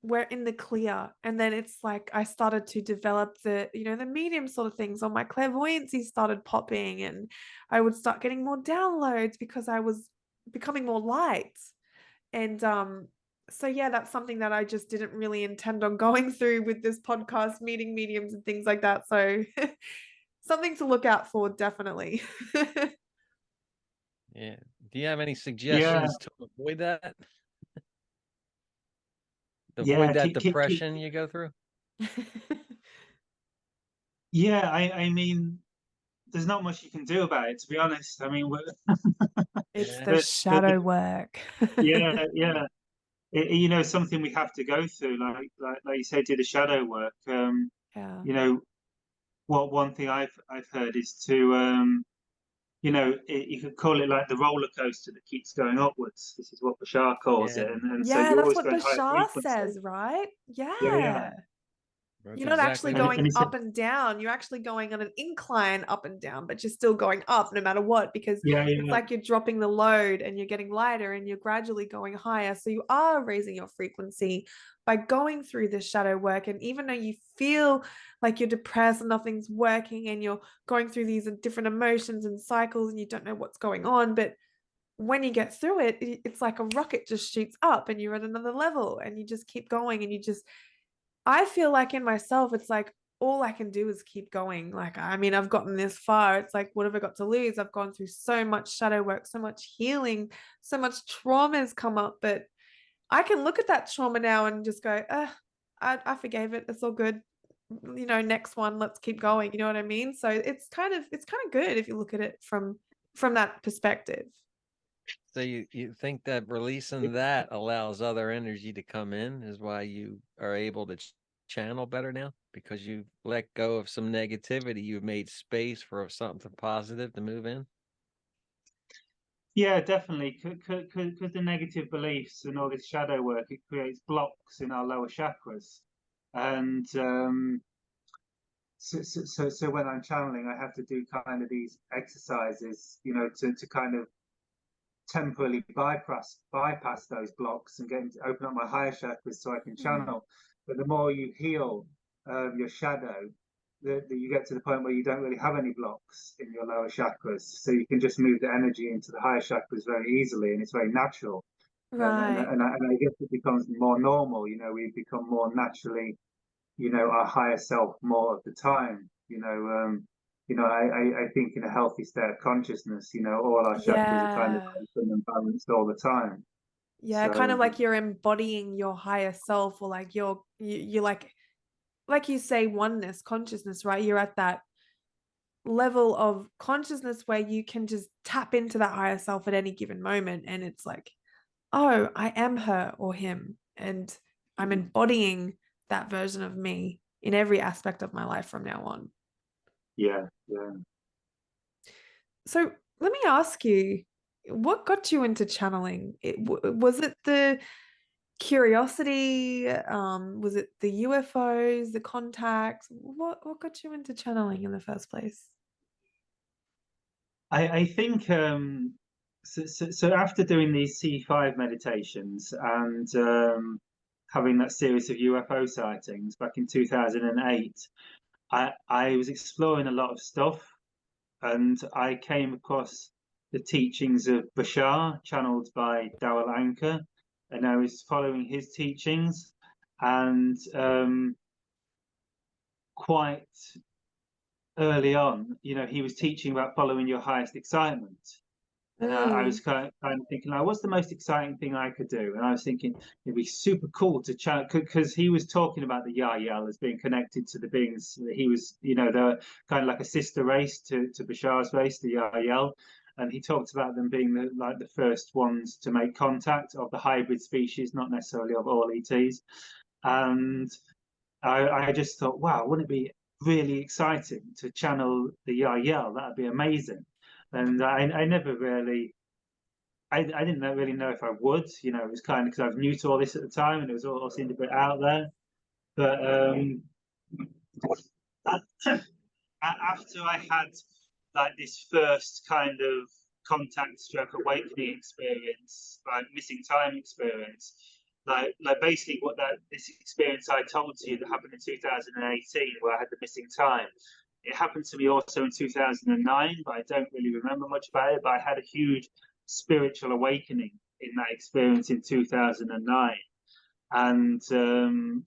we're in the clear. And then it's like I started to develop the, the medium sort of things, or my clairvoyancy started popping, and I would start getting more downloads because I was becoming more light. And so yeah, that's something that I just didn't really intend on going through with this podcast, meeting mediums and things like that. So something to look out for, definitely. Yeah. Do you have any Yeah, suggestions to avoid that? yeah, Avoid that depression you go through? yeah. I mean, there's not much you can do about it, to be honest. I mean, It's Yeah. the shadow work. yeah, yeah. Something we have to go through, like you said, do the shadow work. Yeah. You know, what one thing I've heard is to you could call it like the roller coaster that keeps going upwards. This is what Bashar calls Yeah. it, and so Yeah, you're that's always what going higher Bashar frequency. says, right? Yeah, yeah. Yeah. That's You're not actually exactly And what. going and it's up and down. You're actually going on an incline up and down, but you're still going up no matter what, because yeah, it's yeah, like you're dropping the load and you're getting lighter and you're gradually going higher. So you are raising your frequency by going through this shadow work. And even though you feel like you're depressed and nothing's working, and you're going through these different emotions and cycles and you don't know what's going on, but when you get through it, it's like a rocket just shoots up and you're at another level, and you just keep going, and I feel like in myself, it's like all I can do is keep going. Like, I mean, I've gotten this far. It's like, what have I got to lose? I've gone through so much shadow work, so much healing, so much trauma has come up. But I can look at that trauma now and just go, I forgave it. It's all good. Next one, let's keep going. You know what I mean? So it's kind of good if you look at it from that perspective. So you think that releasing that allows other energy to come in is why you are able to channel better now, because you let go of some negativity, you've made space for something positive to move in. yeah, definitely. Because the negative beliefs and all this shadow work, it creates blocks in our lower chakras, and so when I'm channeling, I have to do kind of these exercises, to kind of temporarily bypass those blocks and open up my higher chakras so I can channel. But the more you heal your shadow, you get to the point where you don't really have any blocks in your lower chakras, so you can just move the energy into the higher chakras very easily, and it's very natural. Right. And I guess it becomes more normal. We become more naturally, our higher self more of the time. I think in a healthy state of consciousness, all our chakras are kind of Yeah. open and balanced all the time. Yeah, kind So of like you're embodying your higher self, or like you're like you say, oneness, consciousness, right? You're at that level of consciousness where you can just tap into that higher self at any given moment, and it's like, oh, I am her or him, and I'm embodying that version of me in every aspect of my life from now on. yeah, yeah. So let me ask you, what got you into channeling? Was it the curiosity? Was it the UFOs, the contacts? What got you into channeling in the first place? I think so after doing these C5 meditations and having that series of UFO sightings back in 2008, I was exploring a lot of stuff, and I came across the teachings of Bashar, channeled by Darrell Anker, and I was following his teachings, and quite early on, he was teaching about following your highest excitement. And I was kind of thinking, like, what's the most exciting thing I could do? And I was thinking it'd be super cool to chat, because he was talking about the Yahyel as being connected to the beings that he was, they're kind of like a sister race to Bashar's race, the Yahyel. And he talked about them being the first ones to make contact of the hybrid species, not necessarily of all ETs. And I just thought, wow, wouldn't it be really exciting to channel the Yahyel? That'd be amazing. And I never really, I didn't really know if I would, it was kind of because I was new to all this at the time, and it was all seemed a bit out there. But after I had like this first kind of contact stroke awakening experience, like missing time experience, like basically this experience I told you that happened in 2018, where I had the missing time. It happened to me also in 2009, but I don't really remember much about it. But I had a huge spiritual awakening in that experience in 2009. And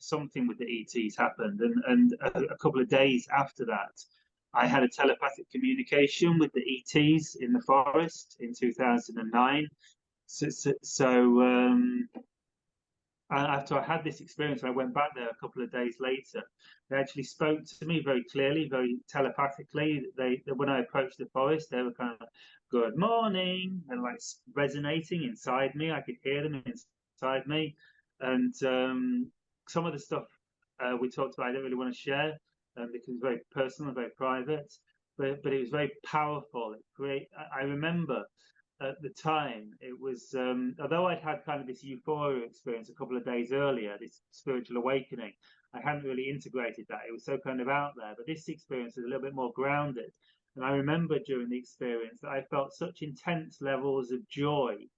something with the ETs happened. And a couple of days after that, I had a telepathic communication with the ETs in the forest in 2009. After I had this experience, I went back there a couple of days later. They actually spoke to me very clearly, very telepathically. When I approached the forest, they were kind of, "Good morning," and like resonating inside me. I could hear them inside me. And some of the stuff we talked about, I don't really want to share because it's very personal and very private. But it was very powerful. I remember at the time, it was, although I'd had kind of this euphoria experience a couple of days earlier, this spiritual awakening, I hadn't really integrated that. It was so kind of out there. But this experience was a little bit more grounded. And I remember during the experience that I felt such intense levels of joy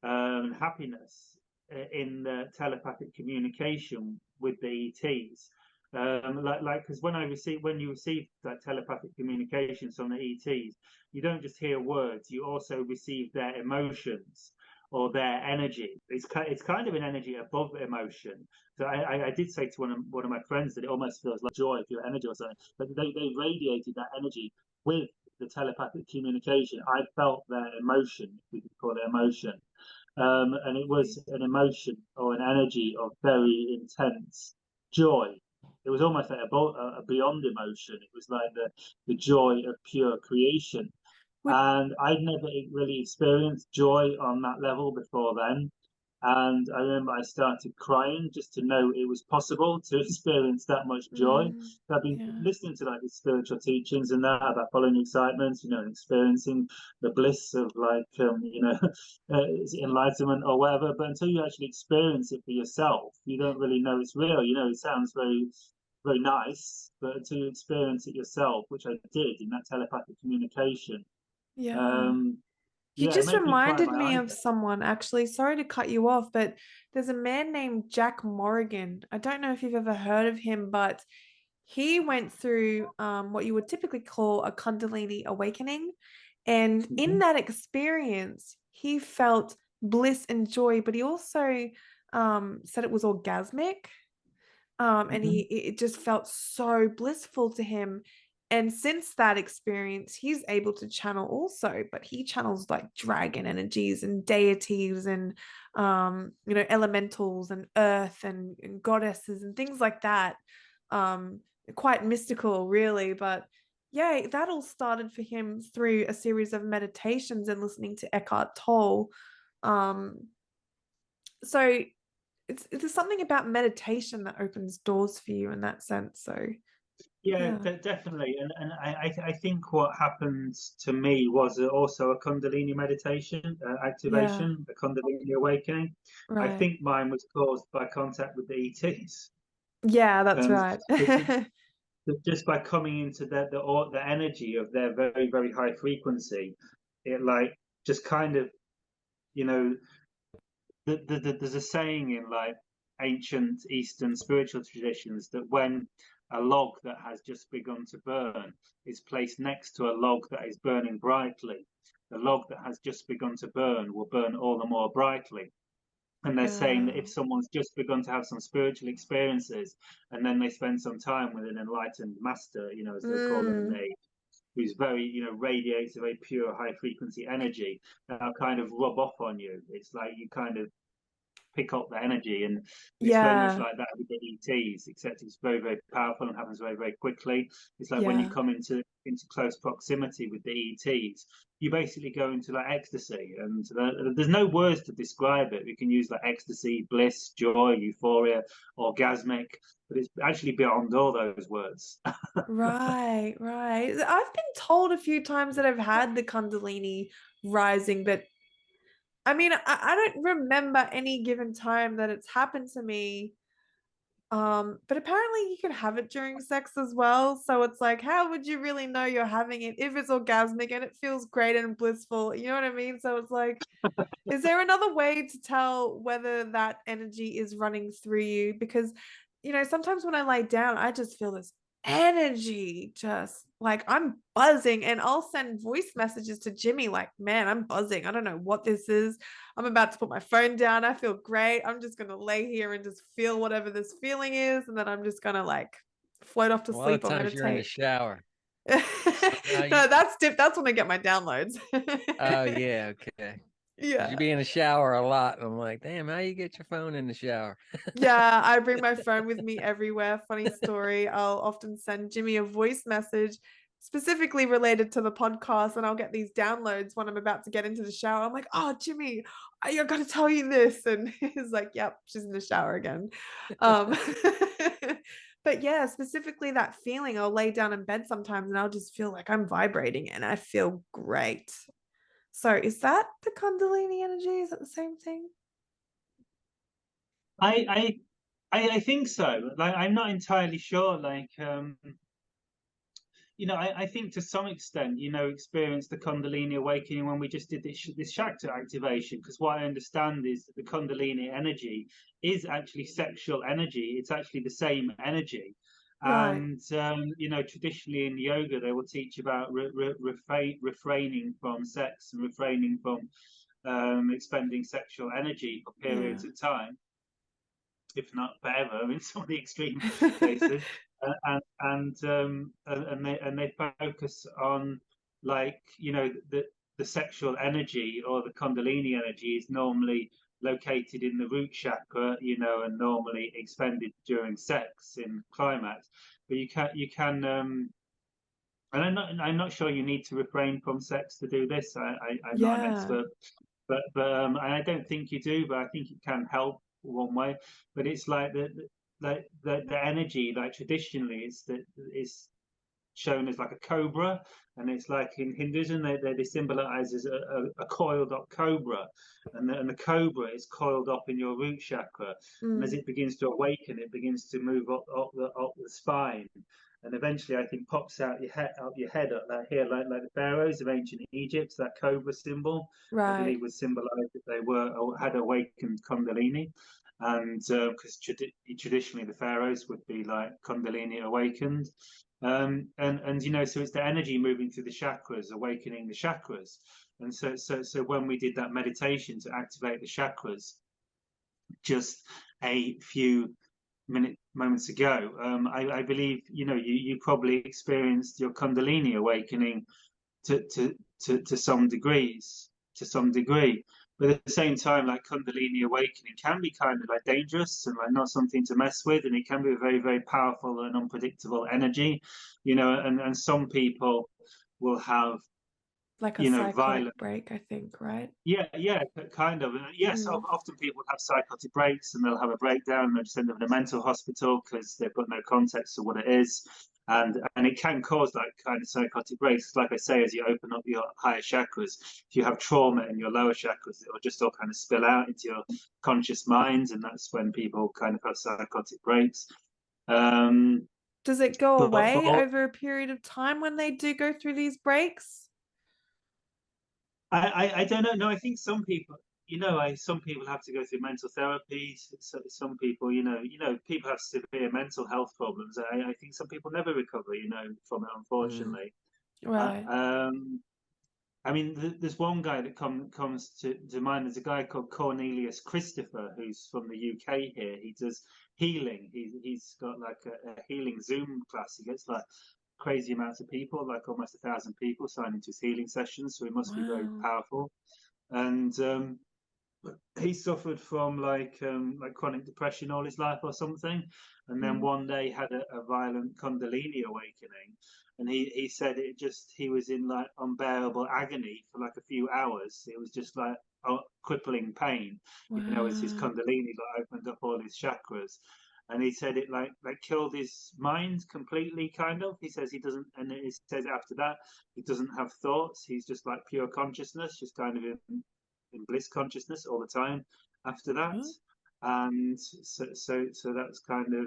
and happiness in the telepathic communication with the ETs. Because when you receive that telepathic communications from the ETs, you don't just hear words, you also receive their emotions or their energy. It's kind of an energy above emotion. So I did say to one of my friends that it almost feels like joy, pure energy or something. But they radiated that energy with the telepathic communication. I felt their emotion, if we could call it emotion. And it was an emotion or an energy of very intense joy. It was almost like a beyond emotion. It was like the joy of pure creation. And I'd never really experienced joy on that level before then. And I remember I started crying just to know it was possible to experience that much joy. So I've been listening to like these spiritual teachings and that about following excitement, and experiencing the bliss of like, enlightenment or whatever. But until you actually experience it for yourself, you don't really know it's real. It sounds very, very nice, but until you experience it yourself, which I did in that telepathic communication. You just reminded me of someone, actually. Sorry to cut you off, but there's a man named Jack Morrigan. I don't know if you've ever heard of him, but he went through what you would typically call a Kundalini awakening. And in that experience, he felt bliss and joy, but he also said it was orgasmic. And it just felt so blissful to him. And since that experience, he's able to channel also, but he channels like dragon energies and deities and, elementals and earth and goddesses and things like that. Quite mystical, really. But yeah, that all started for him through a series of meditations and listening to Eckhart Tolle. So it's something about meditation that opens doors for you in that sense. So definitely. And I think what happened to me was also a Kundalini meditation activation, a Kundalini awakening. I think mine was caused by contact with the ETs. Yeah, that's right. Just by coming into the energy of their very, very high frequency, it like just kind of, there's a saying in like ancient Eastern spiritual traditions that when a log that has just begun to burn is placed next to a log that is burning brightly, the log that has just begun to burn will burn all the more brightly. And they're saying that if someone's just begun to have some spiritual experiences and then they spend some time with an enlightened master, as they call them in the who's very, radiates a very pure, high frequency energy, that'll kind of rub off on you. It's like you kind of pick up the energy, and it's very much Yeah. like that with the ETs, except it's very, very powerful and happens very, very quickly. It's like when you Yeah. come into close proximity with the ETs, you basically go into like ecstasy, and there's no words to describe it. We can use like ecstasy, bliss, joy, euphoria, orgasmic, but it's actually beyond all those words. Right, right. I've been told a few times that I've had the Kundalini rising, but I mean, I don't remember any given time that it's happened to me. But apparently you can have it during sex as well. So it's like, how would you really know you're having it if it's orgasmic and it feels great and blissful? You know what I mean? So it's like, is there another way to tell whether that energy is running through you? Because, sometimes when I lay down, I just feel this energy, just like I'm buzzing, and I'll send voice messages to Jimi like, man, I'm buzzing. I don't know what this is. I'm about to put my phone down. I feel great. I'm just going to lay here and just feel whatever this feeling is. And then I'm just going to like float off to A lot of sleep or times you're in the meditate. shower. No, Somehow you. that's when I get my downloads. Oh yeah, okay. Because you Yeah. be in the shower a lot, and I'm like, damn, how you get your phone in the shower? Yeah, I bring my phone with me everywhere. Funny story. I'll often send Jimi a voice message specifically related to the podcast, and I'll get these downloads when I'm about to get into the shower. I'm like, oh, Jimi, I got to tell you this. And he's like, yep, she's in the shower again. Um, but yeah, specifically that feeling, I'll lay down in bed sometimes and I'll just feel like I'm vibrating and I feel great. So is that the Kundalini energy? Is it the same thing? I I think so. Like, I'm not entirely sure. Like, I think to some extent, experienced the Kundalini awakening when we just did this Shakti activation. Because what I understand is that the Kundalini energy is actually sexual energy. It's actually the same energy. Right. And traditionally in yoga, they will teach about refraining from sex and refraining from expending sexual energy for Yeah. periods of time, if not forever, in some of the extreme cases. And they focus on, like, the sexual energy, or the Kundalini energy, is normally located in the root chakra, and normally expended during sex in climax. But and I'm not sure you need to refrain from sex to do this. I'm not an Yeah. expert, but I don't think you do, but I think it can help one way. But it's like the energy, like traditionally, is shown as like a cobra, and it's like in Hinduism they symbolize as a coiled up cobra, and the cobra is coiled up in your root chakra, and as Mm, it begins to awaken, it begins to move up the spine, and eventually I think pops out your head up like here, like the pharaohs of ancient Egypt. That cobra symbol, I right. believe, was symbolized that they had awakened Kundalini. And because traditionally the pharaohs would be like Kundalini awakened, and so it's the energy moving through the chakras, awakening the chakras. And so when we did that meditation to activate the chakras just a few moments ago, I believe you probably experienced your Kundalini awakening to some degrees, to some degree. But at the same time, like, Kundalini awakening can be kind of like dangerous and like not something to mess with, and it can be a very, very powerful and unpredictable energy, and some people will have Like a psychotic violent. break, I think, right? Yeah, kind of. Yes, Mm, often people have psychotic breaks, and they'll have a breakdown and they'll just end up in a mental hospital because they've got no context of what it is. And it can cause that kind of psychotic breaks. Like I say, as you open up your higher chakras, if you have trauma in your lower chakras, it will just all kind of spill out into your conscious minds, and that's when people kind of have psychotic breaks. Um, does it go but away over a period of time when they do go through these breaks? I don't know. No, I think some people, some people have to go through mental therapy. Some people, people have severe mental health problems. I think some people never recover, from it, Mm. unfortunately. Uh, Right. um, I mean, there's one guy that comes to mind. There's a guy called Cornelius Christopher, who's from the UK here. He does healing. He's got like a healing Zoom class. He gets like crazy amounts of people, like almost 1,000 people signed into his healing sessions. So he must be very powerful. And he suffered from like chronic depression all his life or something, and then one day had a violent Kundalini awakening, and he said he was in like unbearable agony for like a few hours. It was just like crippling pain, as his Kundalini opened up all his chakras. And he said it like killed his mind completely, kind of. He says he doesn't, and he says after that he doesn't have thoughts. He's just like pure consciousness, just kind of in bliss consciousness all the time after that. And so that's kind of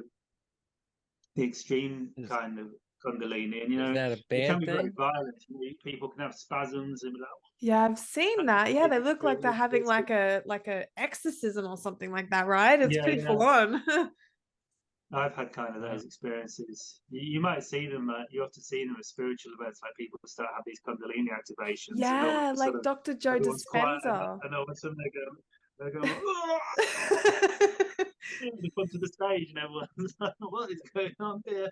the extreme kind of Kundalini. And is that a it can bad be very thing? violent. People can have spasms and be like, yeah, I've seen that. Yeah, they look like they're having like a exorcism or something like that, right? It's pretty full on. I've had kind of those experiences. You might see them. You have to see them at spiritual events, like people start have these Kundalini activations. Yeah, and like Dr. Joe Dispenza. And all of a sudden they go, in the front of the stage, and everyone's like, "What is going on here?"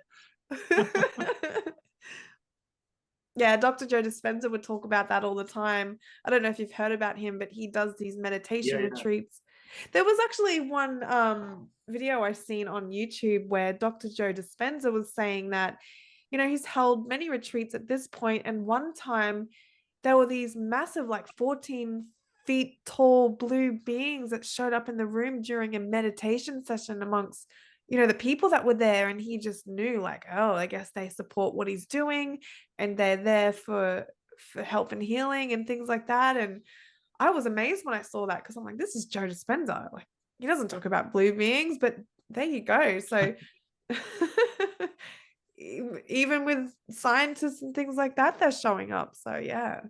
Yeah, Dr. Joe Dispenza would talk about that all the time. I don't know if you've heard about him, but he does these meditation retreats. There was actually one video I seen on YouTube where Dr. Joe Dispenza was saying that, he's held many retreats at this point, and one time there were these massive, like 14 feet tall blue beings that showed up in the room during a meditation session amongst the people that were there, and he just knew like, oh, I guess they support what he's doing and they're there for help and healing and things like that. And I was amazed when I saw that, because I'm like, this is Joe Dispenza. Like, he doesn't talk about blue beings, but there you go. So even with scientists and things like that, they're showing up. So yeah.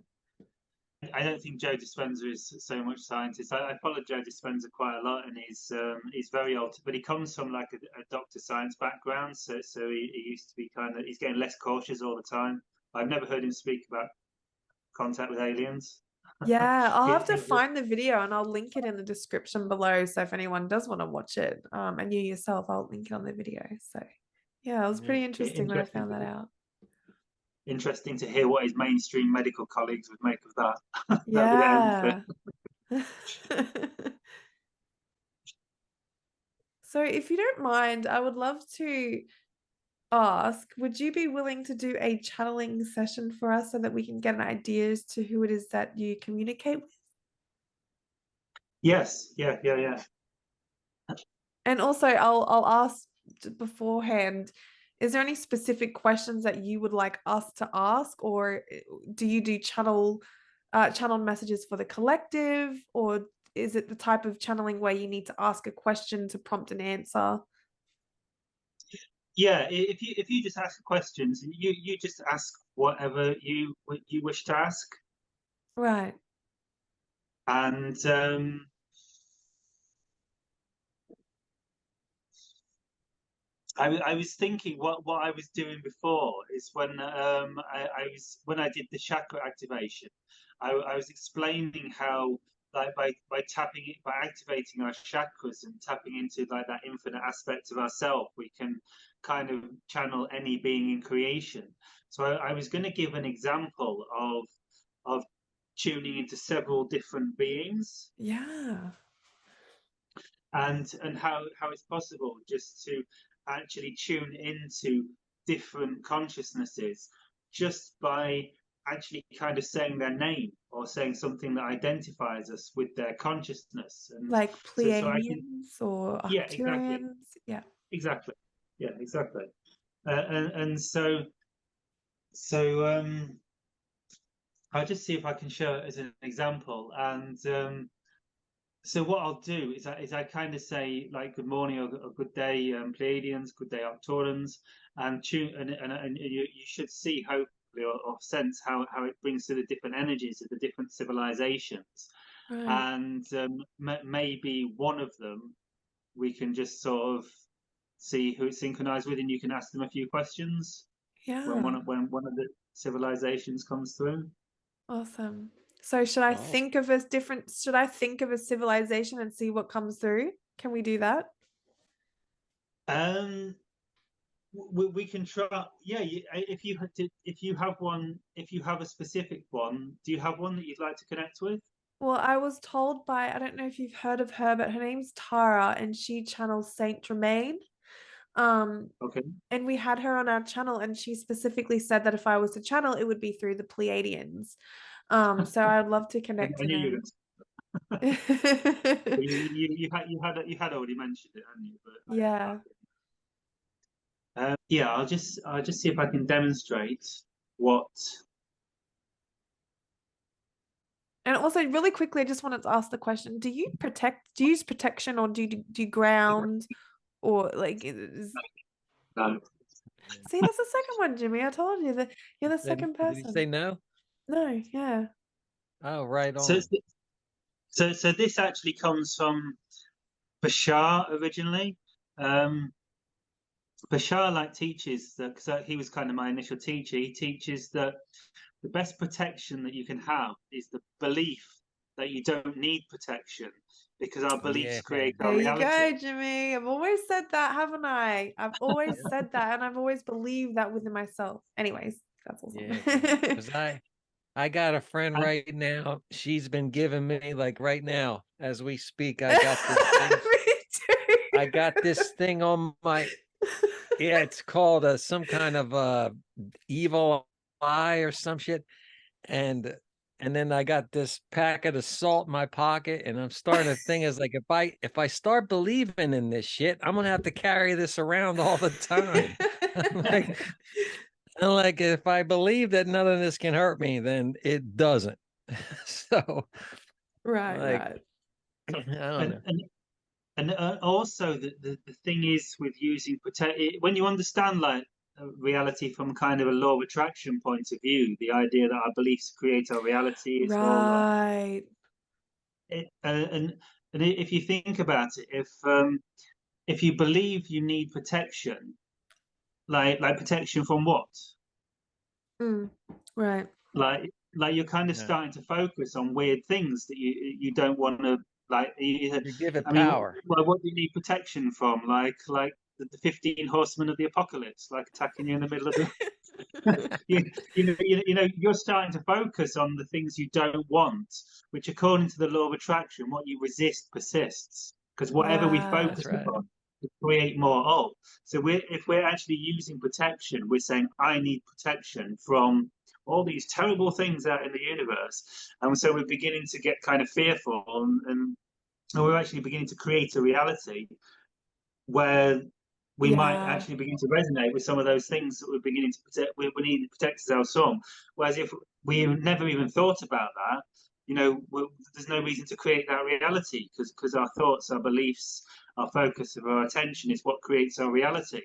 I don't think Joe Dispenza is so much scientist. I follow Joe Dispenza quite a lot, and he's very old, but he comes from like a doctor science background. So he used to be he's getting less cautious all the time. I've never heard him speak about contact with aliens. Yeah, I'll have to find the video and I'll link it in the description below. So if anyone does want to watch it, and you yourself, I'll link it on the video. So yeah, it was pretty interesting when I found that out. Interesting to hear what his mainstream medical colleagues would make of that. Yeah. So if you don't mind, I would love to ask, would you be willing to do a channeling session for us so that we can get an idea as to who it is that you communicate with? Yes. Yeah. And also I'll ask beforehand, is there any specific questions that you would like us to ask, or do you do channel messages for the collective, or is it the type of channeling where you need to ask a question to prompt an answer? Yeah, if you just ask questions, you just ask whatever you wish to ask. Right. And I was thinking what I was doing before is when I did the chakra activation, I was explaining how, like, by activating our chakras and tapping into like that infinite aspect of ourself, we can kind of channel any being in creation. So I was going to give an example of tuning into several different beings. Yeah. And how it's possible just to actually tune into different consciousnesses just by actually kind of saying their name or saying something that identifies us with their consciousness. And like pleiadians or yeah, Arcturians. exactly. And so I'll just see if I can show it as an example. And so what I'll do is I kind of say like good morning or good day, Pleiadians, good day, Arcturans, and you should see hopefully or sense how it brings to the different energies of the different civilizations. Right. And maybe one of them we can just sort of see who it's synchronized with, and you can ask them a few questions. Yeah. When one of the civilizations comes through. Awesome. So should I think of a civilization and see what comes through? Can we do that? we can try. Yeah, if you have one, if you have a specific one, do you have one that you'd like to connect with? Well, I was told by, I don't know if you've heard of her, but her name's Tara and she channels Saint Germain. Okay. And we had her on our channel and she specifically said that if I was to channel, it would be through the Pleiadians. So I'd love to I connect to knew you them. you had already mentioned it, hadn't you? But Yeah. yeah, I'll just see if I can demonstrate what. And also, really quickly, I just wanted to ask the question: do you use protection, or do you ground, or like? No. See, that's the second one, Jimmy. I told you that you're the second Did he say person. no? No, yeah. Oh, right So, on. so this actually comes from Bashar originally. Bashar teaches that, because he was kind of my initial teacher. He teaches that the best protection that you can have is the belief that you don't need protection, because our beliefs Yeah. create There our you reality. go, Jimmy. I've always said that, haven't I? I've always Yeah. said that, and I've always believed that within myself. Anyways, that's awesome. Yeah, because I got a friend And, right now. She's been giving me, like, right now as we speak. I got this thing. Me too. I got this thing on my. Yeah, it's called some kind of evil eye or some shit, and then I got this packet of salt in my pocket, and I'm starting to think is like if I start believing in this shit, I'm gonna have to carry this around all the time. like And like, if I believe that none of this can hurt me, then it doesn't. So, Right, like, right. I don't and, know. and and also the thing is with using when you understand reality from kind of a law of attraction point of view, the idea that our beliefs create our reality is all Right. it, and if you think about it, if you believe you need protection, like protection from what? Mm, right. Like you're kind of Yeah. starting to focus on weird things that you don't want to You give it I mean, power. what do you need protection from? Like the 15 horsemen of the apocalypse, like attacking you in the middle of the you're starting to focus on the things you don't want, which according to the law of attraction, what you resist persists, because whatever we Wow. That's focus right. upon, we create more of. So if we're actually using protection, we're saying I need protection from all these terrible things out in the universe, and so we're beginning to get kind of fearful, and we're actually beginning to create a reality where we might Yeah. actually begin to resonate with some of those things that we're beginning to protect. We need to protect ourselves from. Whereas if we never even thought about that, there's no reason to create that reality, because our thoughts, our beliefs, our focus of our attention is what creates our reality.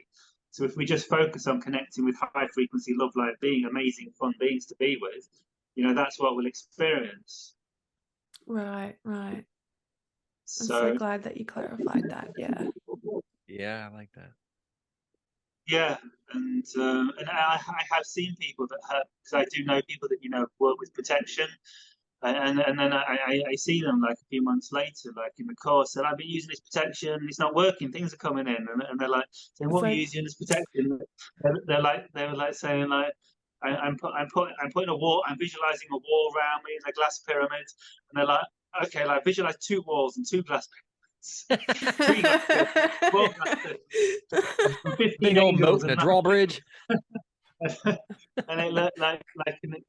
So if we just focus on connecting with high frequency love, like being amazing, fun beings to be with, that's what we'll experience. Right, right. I'm so So glad that you clarified that. Yeah. Yeah, I like that. yeah, and I have seen people that have, because I do know people that work with protection, and then I see them like a few months later, like in the course, and I've been using this protection, it's not working, things are coming in, and they're like saying, It's "What are you like, using this protection?" They were like saying like. I'm putting a wall. I'm visualizing a wall around me in a glass pyramid, and they're like, okay, like visualize two walls and two glass pyramids, three glass pyramids, four glass pyramids, and 15 Big old moat angels and and a nine drawbridge. and it looked like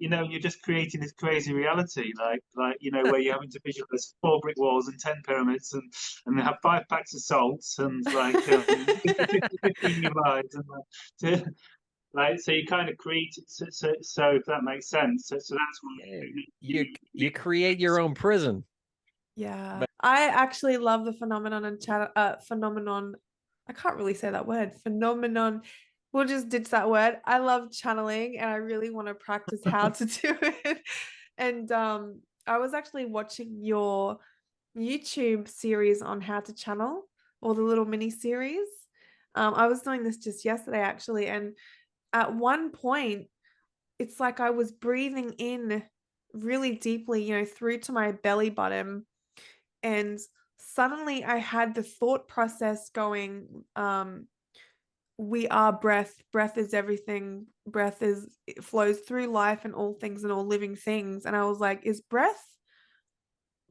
you're just creating this crazy reality, where you're having to visualize four brick walls and 10 pyramids, and they have 5 packs of salts and 15 divides, and so you kind of create it. So if that makes sense, so that's what You create your own prison. yeah. But I actually love the phenomenon and phenomenon. I can't really say that word. Phenomenon. We'll just ditch that word. I love channeling and I really want to practice how to do it. And I was actually watching your YouTube series on how to channel, or the little mini series. I was doing this just yesterday actually, and at one point it's like I was breathing in really deeply, through to my belly button, and suddenly I had the thought process going, we are breath. Breath is everything. Breath is, it flows through life and all things and all living things. And I was like, is breath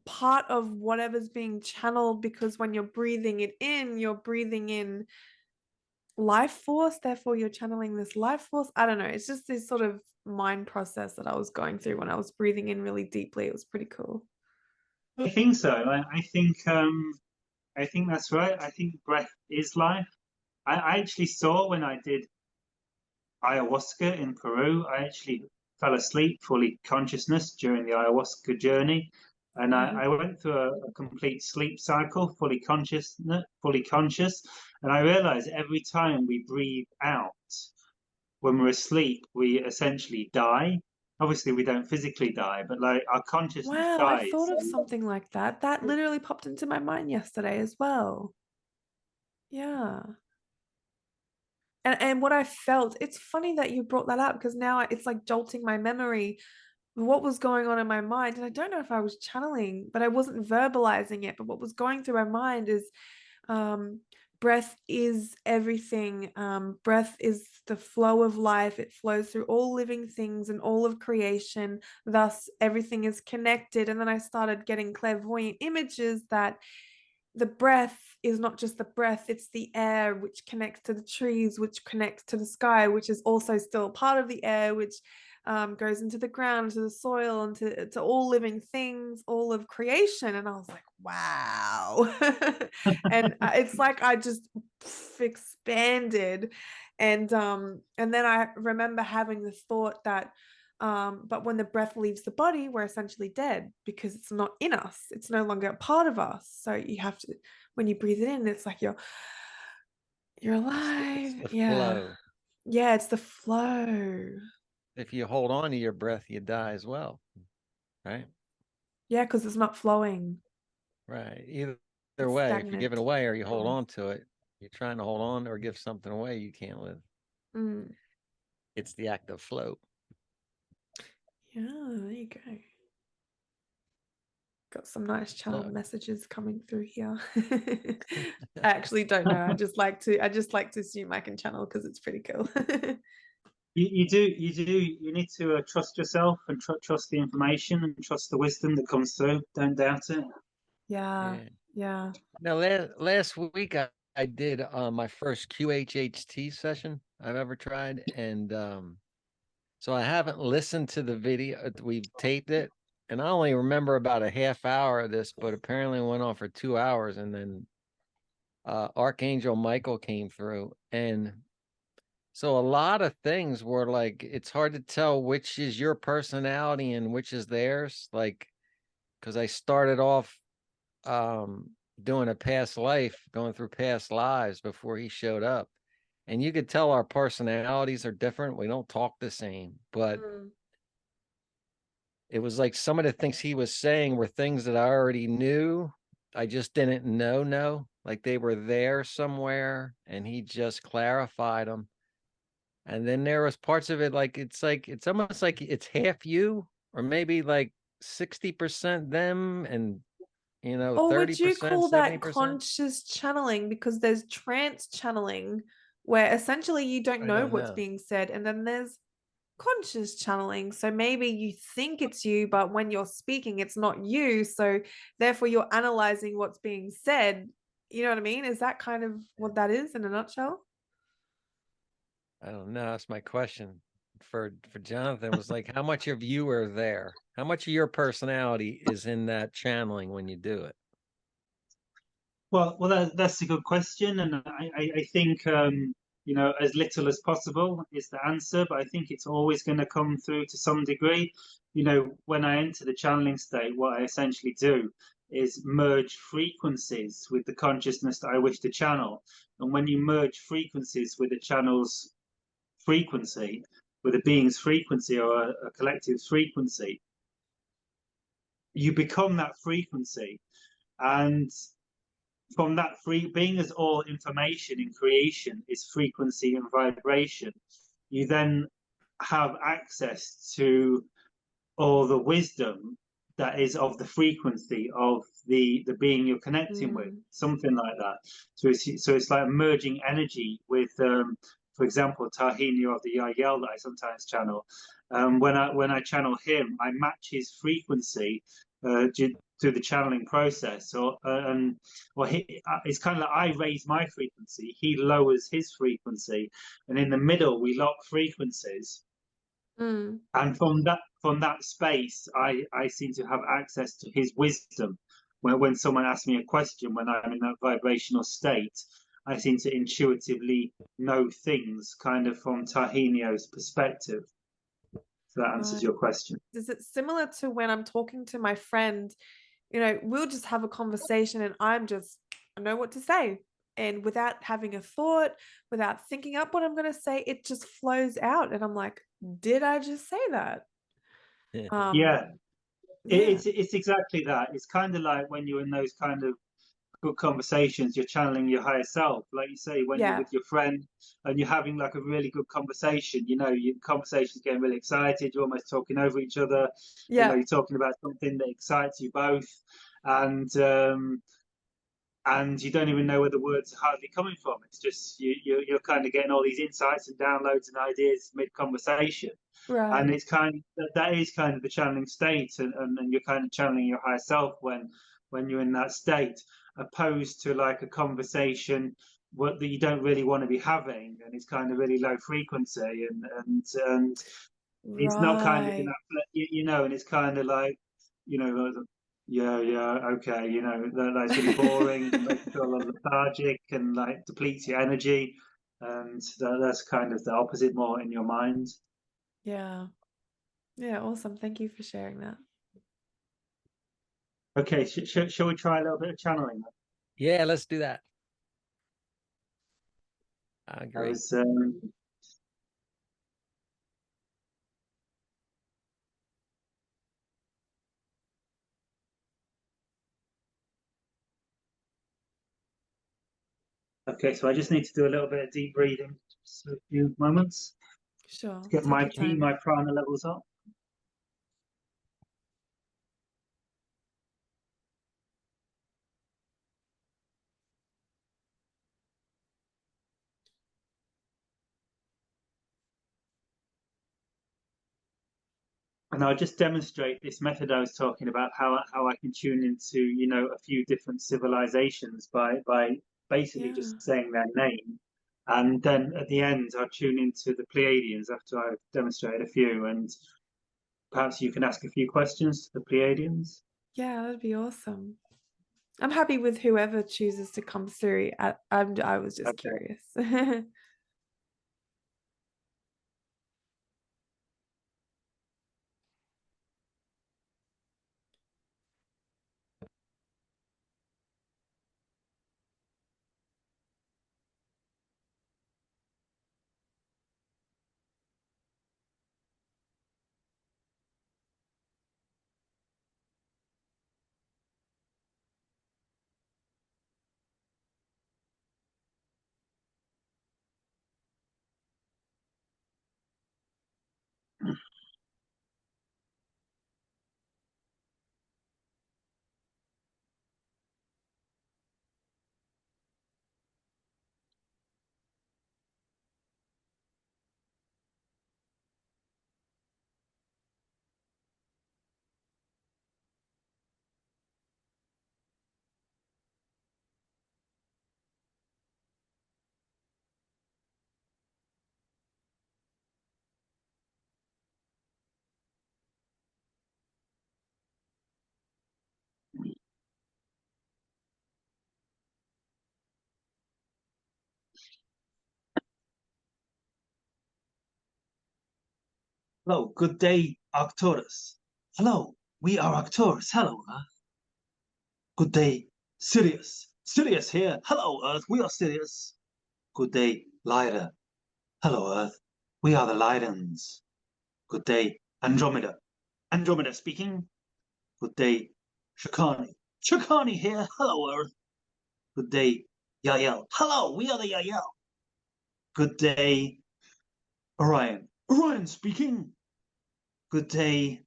part of whatever's being channeled? Because when you're breathing it in, you're breathing in life force, therefore you're channeling this life force. I don't know, it's just this sort of mind process that I was going through when I was breathing in really deeply. It was pretty cool. I think so. I think that's right. I think breath is life. I actually saw when I did ayahuasca in Peru, I actually fell asleep fully consciousness during the ayahuasca journey. And I went through a complete sleep cycle, fully conscious. And I realized every time we breathe out, when we're asleep, we essentially die. Obviously, we don't physically die, but like our consciousness Wow, I dies. thought of something like that. That literally popped into my mind yesterday as well. Yeah. And what I felt, it's funny that you brought that up because now it's like jolting my memory of what was going on in my mind. And I don't know if I was channeling, but I wasn't verbalizing it. But what was going through my mind is um, breath is everything. Breath is the flow of life. It flows through all living things and all of creation. Thus, everything is connected. And then I started getting clairvoyant images that the breath is not just the breath, it's the air which connects to the trees, which connects to the sky, which is also still part of the air, which goes into the ground, to the soil, and to all living things, all of creation. And I was like, wow. And it's like I just expanded. And then I remember having the thought that but when the breath leaves the body, we're essentially dead because it's not in us. It's no longer a part of us. So you have to, when you breathe it in, it's like you're alive. It's the Yeah. flow. Yeah, it's the flow. If you hold on to your breath, you die as well. Right? Yeah, because it's not flowing. Right. Either It's way, if you give it stagnant. away or you hold on to it, you're trying to hold on or give something away, you can't live. Mm. It's the act of flow. Yeah, there you go. Got some nice channel messages coming through here. I actually don't know. I just like to assume I can channel because it's pretty cool. You need to trust yourself and trust the information and trust the wisdom that comes through. Don't doubt it. Yeah. Yeah. Now, last week I did my first QHHT session I've ever tried, and so I haven't listened to the video. We've taped it, and I only remember about a half hour of this, but apparently it went on for 2 hours, and then Archangel Michael came through, and so a lot of things were like it's hard to tell which is your personality and which is theirs, like because I started off doing a past life, going through past lives before he showed up. And you could tell our personalities are different. We don't talk the same, but it was like some of the things he was saying were things that I already knew. I just didn't know, like they were there somewhere and he just clarified them. And then there was parts of it like it's almost like it's half you or maybe like 60% them and Or would you 30%, call that 70%. conscious channeling? Because there's trance channeling where essentially you don't I know don't what's know. being said. And then there's conscious channeling. So maybe you think it's you, but when you're speaking, it's not you. So therefore, you're analyzing what's being said. You know what I mean? Is that kind of what that is in a nutshell? I don't know. That's my question for Jonathan was like, how much of you are there? How much of your personality is in that channeling when you do it? Well, that's a good question, and I think as little as possible is the answer, but I think it's always going to come through to some degree. When I enter the channeling state, what I essentially do is merge frequencies with the consciousness that I wish to channel, and when you merge frequencies with the channel's frequency, with a being's frequency or a collective frequency, you become that frequency, and from that being as all information in creation is frequency and vibration, you then have access to all the wisdom that is of the frequency of the being you're connecting with, something like that. So it's like merging energy with, for example, Tahini of the Yael that I sometimes channel. When I channel him, I match his frequency through the channeling process, it's kind of like I raise my frequency, he lowers his frequency, and in the middle we lock frequencies. And from that space, I seem to have access to his wisdom. When someone asks me a question, when I'm in that vibrational state, I seem to intuitively know things kind of from Tahinio's perspective. So that answers your question. Is it similar to when I'm talking to my friend, you know, we'll just have a conversation and I know what to say. And without having a thought, without thinking up what I'm going to say, it just flows out. And I'm like, did I just say that? It's exactly that. It's kind of like when you're in those kind of good conversations, you're channeling your higher self, like you say, when you're with your friend and you're having like a really good conversation, you know, your conversation's getting really excited, you're almost talking over each other, you know, you're talking about something that excites you both, and you don't even know where the words are hardly coming from. It's just you're kind of getting all these insights and downloads and ideas mid-conversation. Right. And it's kind of that is kind of the channeling state, and you're kind of channeling your higher self when you're in that state, opposed to like a conversation that you don't really want to be having, and it's kind of really low frequency, and it's not kind of in that, you know, and it's kind of like, you know, okay, you know, that's really boring, and makes you feel a little lethargic and like depletes your energy, and that's kind of the opposite, more in your mind. Yeah, awesome. Thank you for sharing that. Okay, shall we try a little bit of channeling? Yeah, let's do that. I agree. Okay, so I just need to do a little bit of deep breathing, just a few moments. Sure. To get my Ki, my prana levels up. And I'll just demonstrate this method I was talking about, how I can tune into, you know, a few different civilizations by basically just saying their name. And then at the end, I'll tune into the Pleiadians after I've demonstrated a few. And perhaps you can ask a few questions to the Pleiadians. Yeah, that'd be awesome. I'm happy with whoever chooses to come through. I was just curious. Hello, good day, Arcturus. Hello, we are Arcturus. Hello, Earth. Good day, Sirius. Sirius here. Hello, Earth. We are Sirius. Good day, Lyra. Hello, Earth. We are the Lydans. Good day, Andromeda. Andromeda speaking. Good day, Shakani. Shakani here. Hello, Earth. Good day, Yael. Hello, we are the Yael. Good day, Orion. Orion speaking. Good day,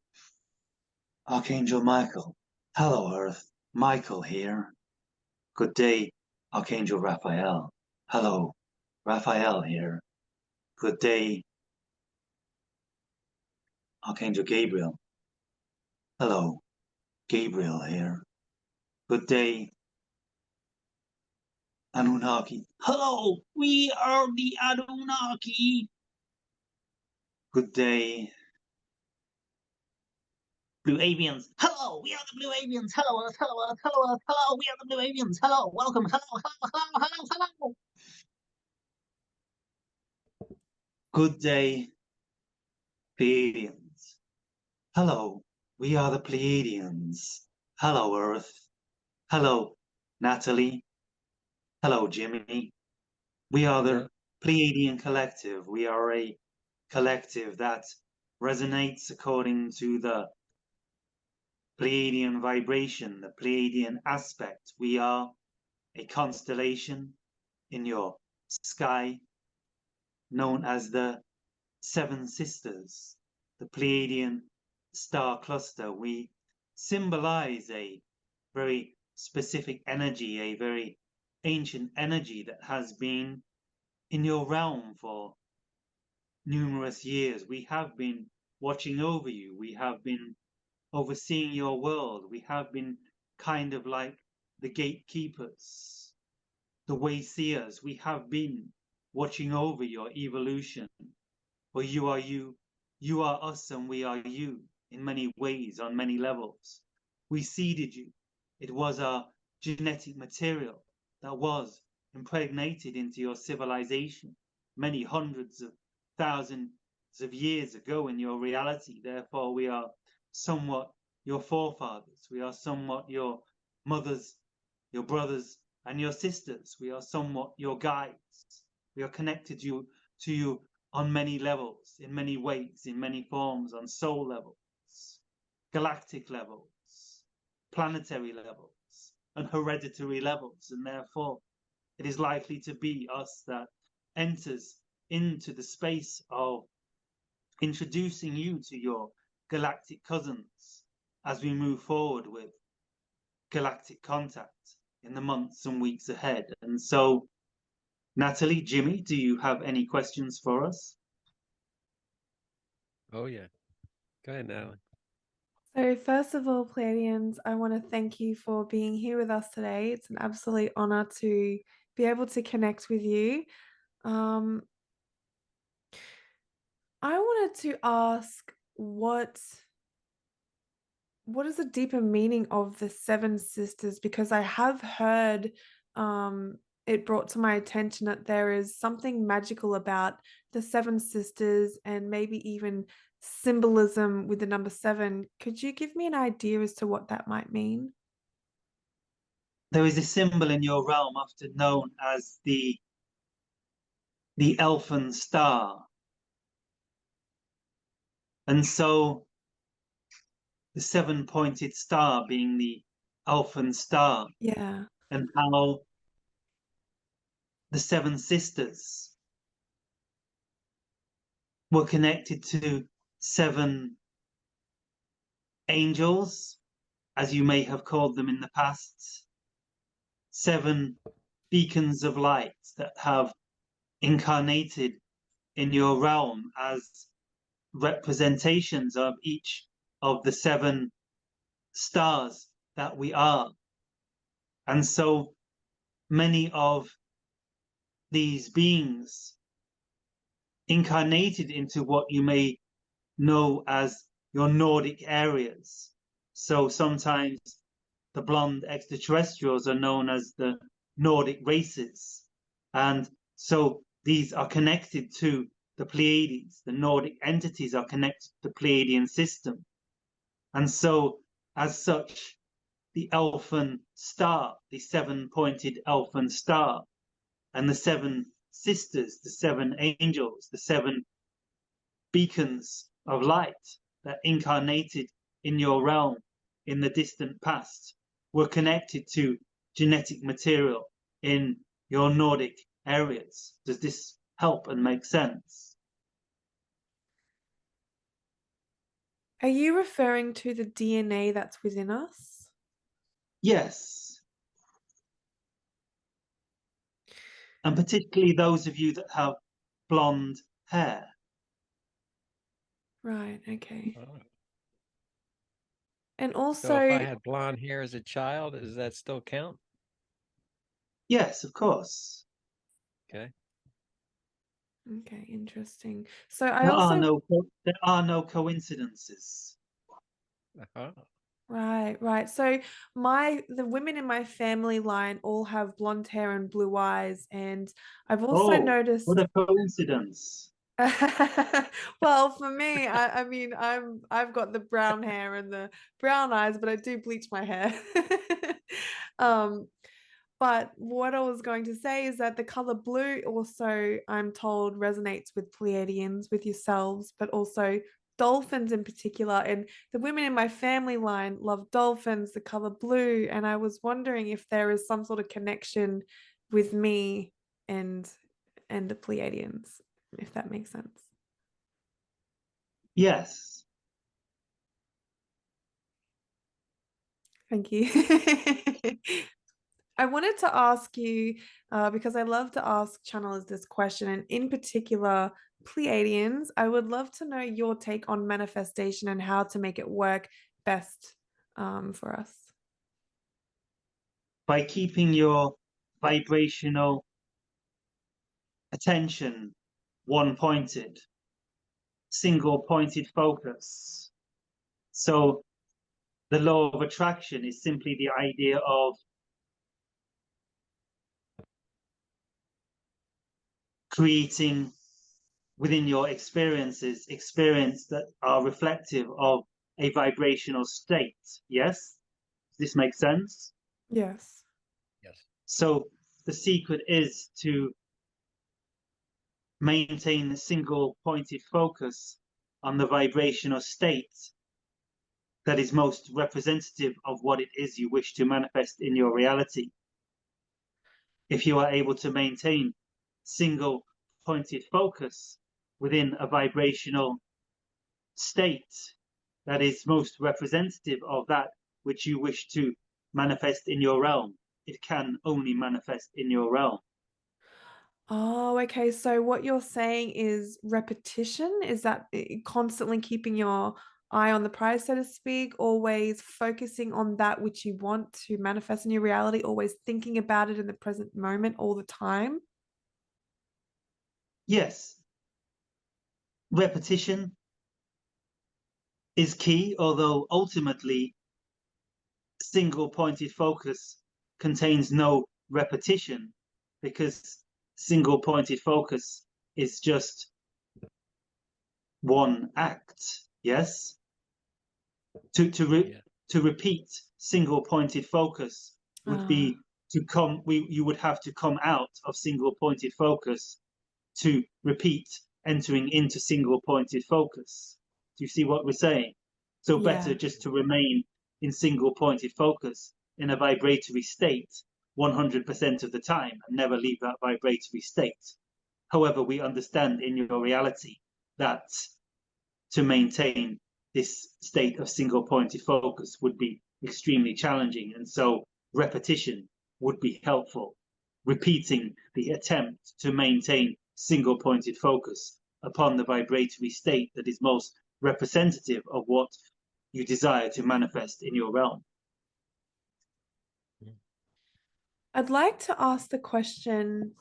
Archangel Michael. Hello, Earth. Michael here. Good day, Archangel Raphael. Hello, Raphael here. Good day, Archangel Gabriel. Hello, Gabriel here. Good day, Anunnaki. Hello, we are the Anunnaki. Good day, Blue Avians. Hello, we are the Blue Avians. Hello, Earth. Hello, Earth. Hello, Earth. Hello, we are the Blue Avians. Hello, welcome. Hello, hello, hello, hello, hello. Good day, Pleiadians. Hello, we are the Pleiadians. Hello, Earth. Hello, Natalie. Hello, Jimi. We are the Pleiadian Collective. We are a collective that resonates according to the Pleiadian vibration, the Pleiadian aspect. We are a constellation in your sky known as the Seven Sisters, the Pleiadian star cluster. We symbolize a very specific energy, a very ancient energy that has been in your realm for numerous years. We have been watching over you. We have been overseeing your world. We have been kind of like the gatekeepers, the wayseers. We have been watching over your evolution. For you are us, and we are you in many ways, on many levels. We seeded you. It was our genetic material that was impregnated into your civilization many hundreds of thousands of years ago in your reality. Therefore, we are somewhat your forefathers. We are somewhat your mothers, your brothers, and your sisters. We are somewhat your guides. We are connected to you on many levels, in many ways, in many forms, on soul levels, galactic levels, planetary levels, and hereditary levels. And therefore, it is likely to be us that enters into the space of introducing you to your galactic cousins as we move forward with galactic contact in the months and weeks ahead. And so, Natalie, Jimi, do you have any questions for us? Oh, yeah. Go ahead, Natalie. So first of all, Pleiadians, I want to thank you for being here with us today. It's an absolute honor to be able to connect with you. I wanted to ask what is the deeper meaning of the Seven Sisters? Because I have heard it brought to my attention that there is something magical about the Seven Sisters and maybe even symbolism with the number 7. Could you give me an idea as to what that might mean? There is a symbol in your realm often known as the elfin star. And so the 7-pointed star being the elfin star. Yeah. And how the Seven Sisters were connected to 7 angels, as you may have called them in the past, 7 beacons of light that have incarnated in your realm as representations of each of the 7 stars that we are. And so many of these beings incarnated into what you may know as your Nordic areas. So sometimes the blonde extraterrestrials are known as the Nordic races. And so these are connected to the Pleiades. The Nordic entities are connected to the Pleiadian system. And so, as such, the elfin star, the 7-pointed elfin star, and the 7 sisters, the 7 angels, the 7 beacons of light that incarnated in your realm in the distant past were connected to genetic material in your Nordic areas. Does this help and make sense? Are you referring to the DNA that's within us? Yes. And particularly those of you that have blonde hair. Right, okay. Oh. And So if I also, had blonde hair as a child, does that still count? Yes, of course. Okay. okay, interesting. So I There are also, no coincidences. Uh-huh. right. So the women in my family line all have blonde hair and blue eyes, and I've also Oh, what noticed. a coincidence. Well, for me, I mean, I've got the brown hair and the brown eyes, but I do bleach my hair. Um, but what I was going to say is that the color blue also, I'm told, resonates with Pleiadians, with yourselves, but also dolphins in particular. And the women in my family line love dolphins, the color blue. And I was wondering if there is some sort of connection with me and the Pleiadians, if that makes sense. Yes. Thank you. I wanted to ask you, because I love to ask channelers this question, and in particular, Pleiadians, I would love to know your take on manifestation and how to make it work best for us. By keeping your vibrational attention one-pointed, single-pointed focus. So the law of attraction is simply the idea of creating within your experiences experience that are reflective of a vibrational state. Yes? Does this make sense? Yes. Yes. So the secret is to maintain a single pointed focus on the vibrational state that is most representative of what it is you wish to manifest in your reality. If you are able to maintain single pointed focus within a vibrational state that is most representative of that which you wish to manifest in your realm, it can only manifest in your realm. Oh, okay. So what you're saying is repetition? Is that constantly keeping your eye on the prize, so to speak, always focusing on that which you want to manifest in your reality, always thinking about it in the present moment all the time? Yes, repetition is key, although ultimately single pointed focus contains no repetition because single pointed focus is just one act. Yes, Yeah. to repeat single pointed focus would Ah, be you would have to come out of single pointed focus to repeat entering into single pointed focus. Do you see what we're saying? So better yeah. just to remain in single pointed focus in a vibratory state 100% of the time and never leave that vibratory state. However, we understand in your reality that to maintain this state of single pointed focus would be extremely challenging. And so repetition would be helpful. Repeating the attempt to maintain single pointed focus upon the vibratory state that is most representative of what you desire to manifest in your realm. I'd like to ask the question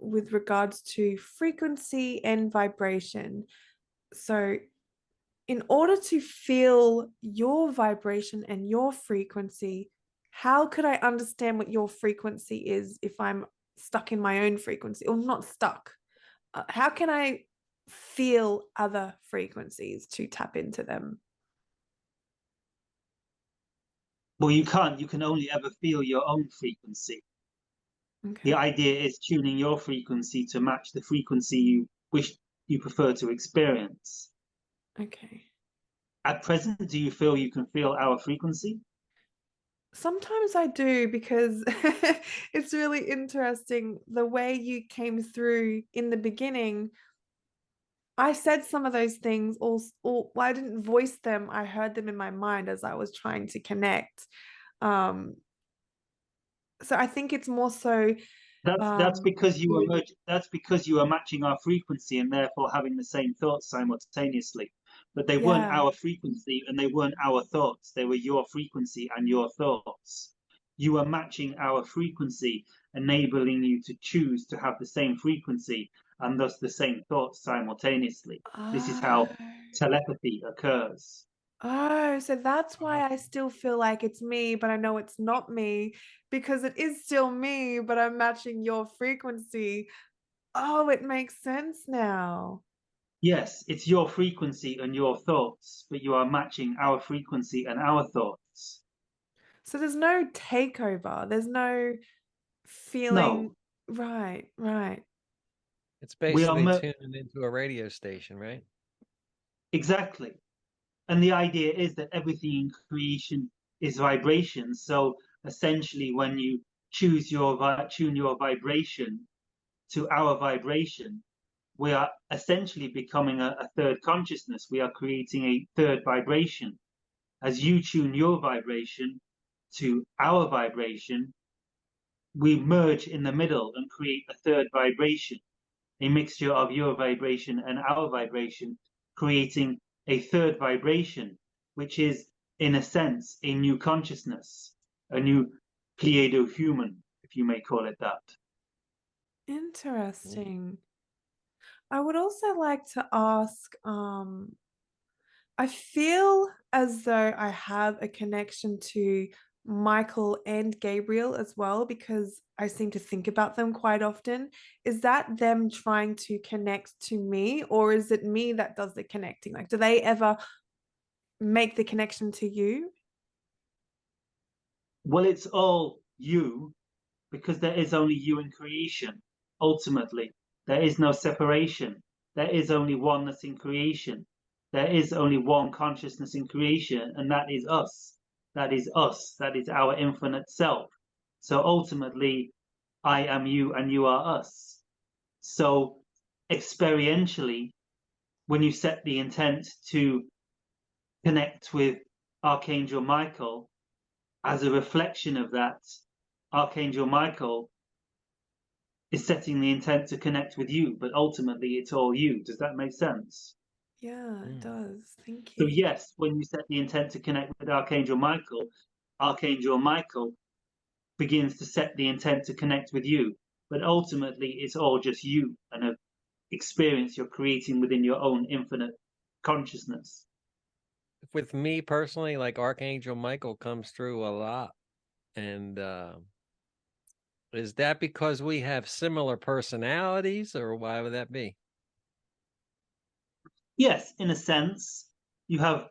with regards to frequency and vibration. So, in order to feel your vibration and your frequency, how could I understand what your frequency is if I'm stuck in my own frequency or not stuck? How can I feel other frequencies to tap into them? Well, you can't, you can only ever feel your own frequency. The Okay. idea is tuning your frequency to match the frequency you wish you prefer to experience. Okay. At present, do you feel you can feel our frequency? Sometimes I do because it's really interesting the way you came through in the beginning. I said some of those things, well, I didn't voice them. I heard them in my mind as I was trying to connect. Um, so I think it's more so, That's um, because you are that's because you are matching our frequency and therefore having the same thoughts simultaneously. But they weren't yeah. our frequency and they weren't our thoughts. They were your frequency and your thoughts. You are matching our frequency, enabling you to choose to have the same frequency and thus the same thoughts simultaneously. This is Oh. how telepathy occurs. Oh, so that's why I still feel like it's me, but I know it's not me because it is still me, but I'm matching your frequency. Oh, it makes sense now. Yes, it's your frequency and your thoughts, but you are matching our frequency and our thoughts. So there's no takeover. There's no feeling. No, Right, right. It's we are basically tuning into a radio station, right? exactly. And the idea is that everything in creation is vibration. So essentially, when you tune your vibration to our vibration, we are essentially becoming a third consciousness. We are creating a third vibration. As you tune your vibration to our vibration, we merge in the middle and create a third vibration, a mixture of your vibration and our vibration, creating a third vibration, which is, in a sense, a new consciousness, a new pleiado human, if you may call it that. Mm. Interesting. I would also like to ask, I feel as though I have a connection to Michael and Gabriel as well because I seem to think about them quite often. Is that them trying to connect to me, or is it me that does the connecting? Like, do they ever make the connection to you? Well, it's all you, because there is only you in creation. Ultimately, there is no separation. There is only oneness in creation. There is only one consciousness in creation, and that is us. That is us. That is our infinite self. So ultimately, I am you and you are us. So experientially, when you set the intent to connect with Archangel Michael, as a reflection of that, Archangel Michael is setting the intent to connect with you, but ultimately it's all you. Does that make sense? Yeah, it Mm. does. Thank So you. yes, when you set the intent to connect with Archangel Michael begins to set the intent to connect with you. But ultimately it's all just you and an experience you're creating within your own infinite consciousness. With me personally, like Archangel Michael comes through a lot. And is that because we have similar personalities, or why would that be? Yes, in a sense, you have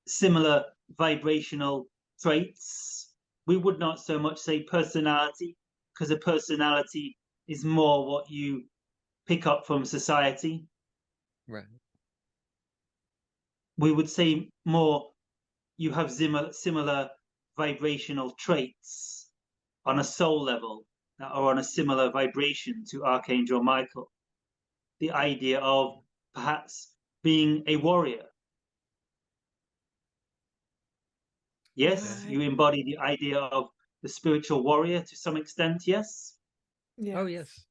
similar vibrational traits. We would not so much say personality, because a personality is more what you pick up from society. Right. We would say more you have similar vibrational traits on a soul level that are on a similar vibration to Archangel Michael. The idea of perhaps being a warrior. Okay. Yes, Right. you embody the idea of the spiritual warrior to some extent, yes? Oh, Yes. yes.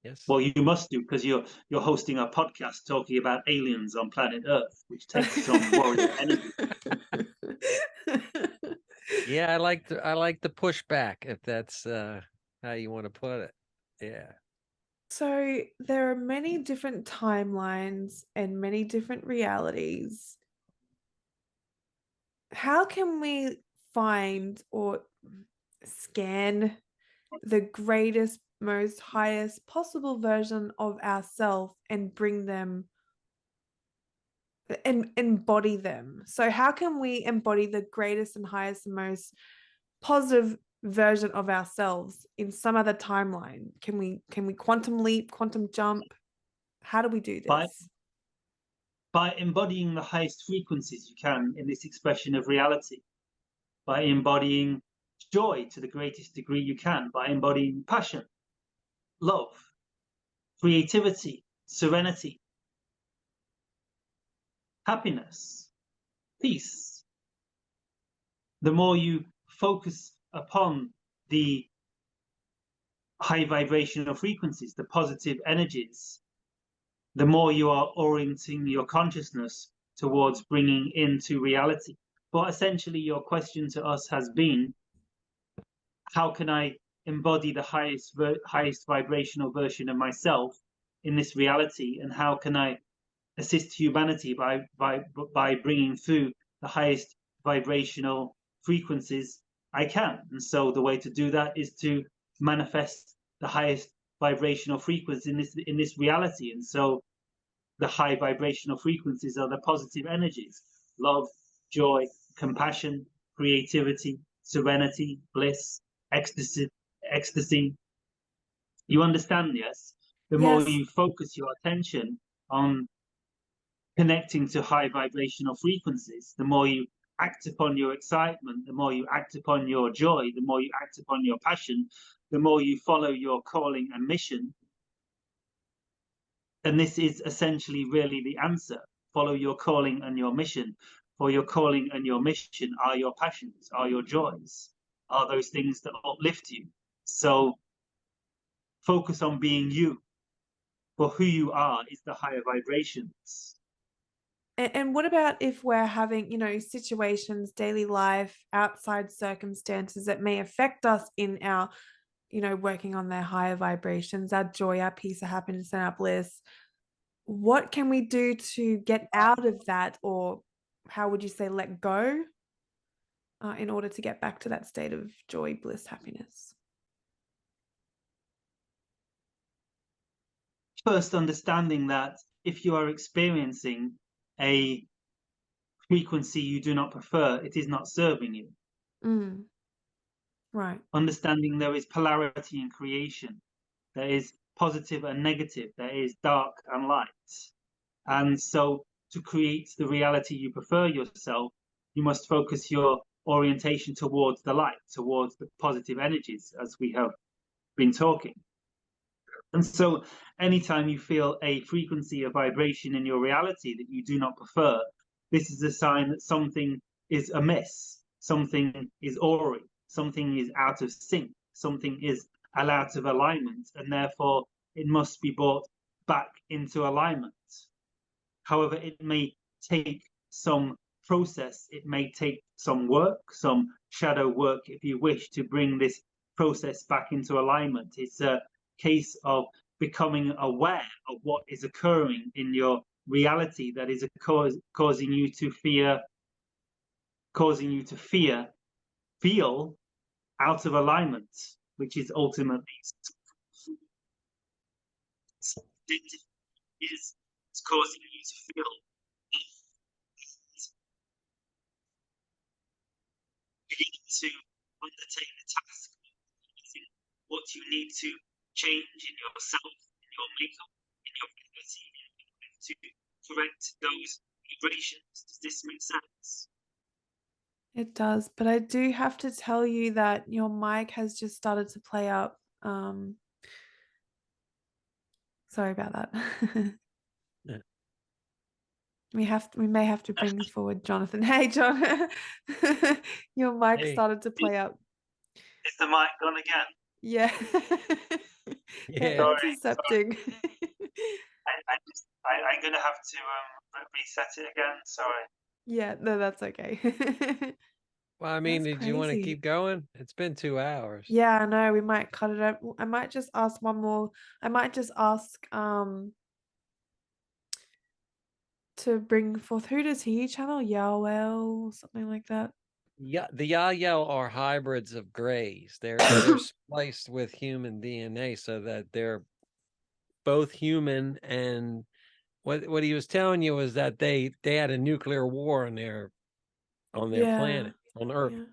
Yes. Well, you must do because you're hosting a podcast talking about aliens on planet Earth, which takes some warrior energy. Yeah, I like the pushback, if that's how you want to put it. Yeah. So there are many different timelines and many different realities. How can we find or scan the greatest, most highest possible version of ourselves and bring them and embody them? So how can we embody the greatest and highest and most positive version of ourselves in some other timeline? Can we quantum leap, quantum jump? How do we do By this? by embodying the highest frequencies you can in this expression of reality, by embodying joy to the greatest degree you can, by embodying passion, love, creativity, serenity, happiness, peace. The more you focus upon the high vibrational frequencies, the positive energies, the more you are orienting your consciousness towards bringing into reality. But essentially, your question to us has been, how can I embody the highest vibrational version of myself in this reality, and how can I assist humanity by bringing through the highest vibrational frequencies I can? And so the way to do that is to manifest the highest vibrational frequency in this reality. And so the high vibrational frequencies are the positive energies: love, joy, compassion, creativity, serenity, bliss, ecstasy. You understand, yes? The more Yes. you focus your attention on connecting to high vibrational frequencies, the more you act upon your excitement, the more you act upon your joy, the more you act upon your passion, the more you follow your calling and mission. And this is essentially really the answer. Follow your calling and your mission. For your calling and your mission are your passions, are your joys, are those things that uplift you. So focus on being you. For who you are is the higher vibrations. And what about if we're having, situations, daily life, outside circumstances that may affect us in our, working on their higher vibrations, our joy, our peace, our happiness, and our bliss? What can we do to get out of that, or how would you say let go, in order to get back to that state of joy, bliss, happiness? First, understanding that if you are experiencing a frequency you do not prefer, it is not serving you. Right. Understanding there is polarity in creation. There is positive and negative. There is dark and light. And so to create the reality you prefer yourself, you must focus your orientation towards the light, towards the positive energies, as we have been talking. And so anytime you feel a frequency or vibration in your reality that you do not prefer, this is a sign that something is amiss, something is awry, something is out of sync, something is out of alignment, and therefore it must be brought back into alignment. However, it may take some process, it may take some work, some shadow work, if you wish, to bring this process back into alignment. It's a case of becoming aware of what is occurring in your reality that is causing you to feel out of alignment, which is ultimately it's causing you to feel you need to undertake the task of what you need to change in yourself, in your makeup, in your reality, to correct those vibrations. Does this make sense? It does, but I do have to tell you that your mic has just started to play up. Sorry about that. Yeah. We may have to bring forward Jonathan. Hey, John, your mic Hey. started to play up. Is the mic gone again? Yeah. Yeah. Intercepting. I'm gonna have to reset it again. Sorry. Yeah, no, that's okay. Well, I mean, That's did you want to crazy. keep going? It's been 2 hours. Yeah, I know, we might cut it up. I might just ask one more. I might just ask to bring forth, who does he channel? Yowell, something like that. Yeah, the Yahyel are hybrids of grays. They're spliced with human DNA so that they're both human. And what he was telling you was that they had a nuclear war on their planet, on Earth. Yeah.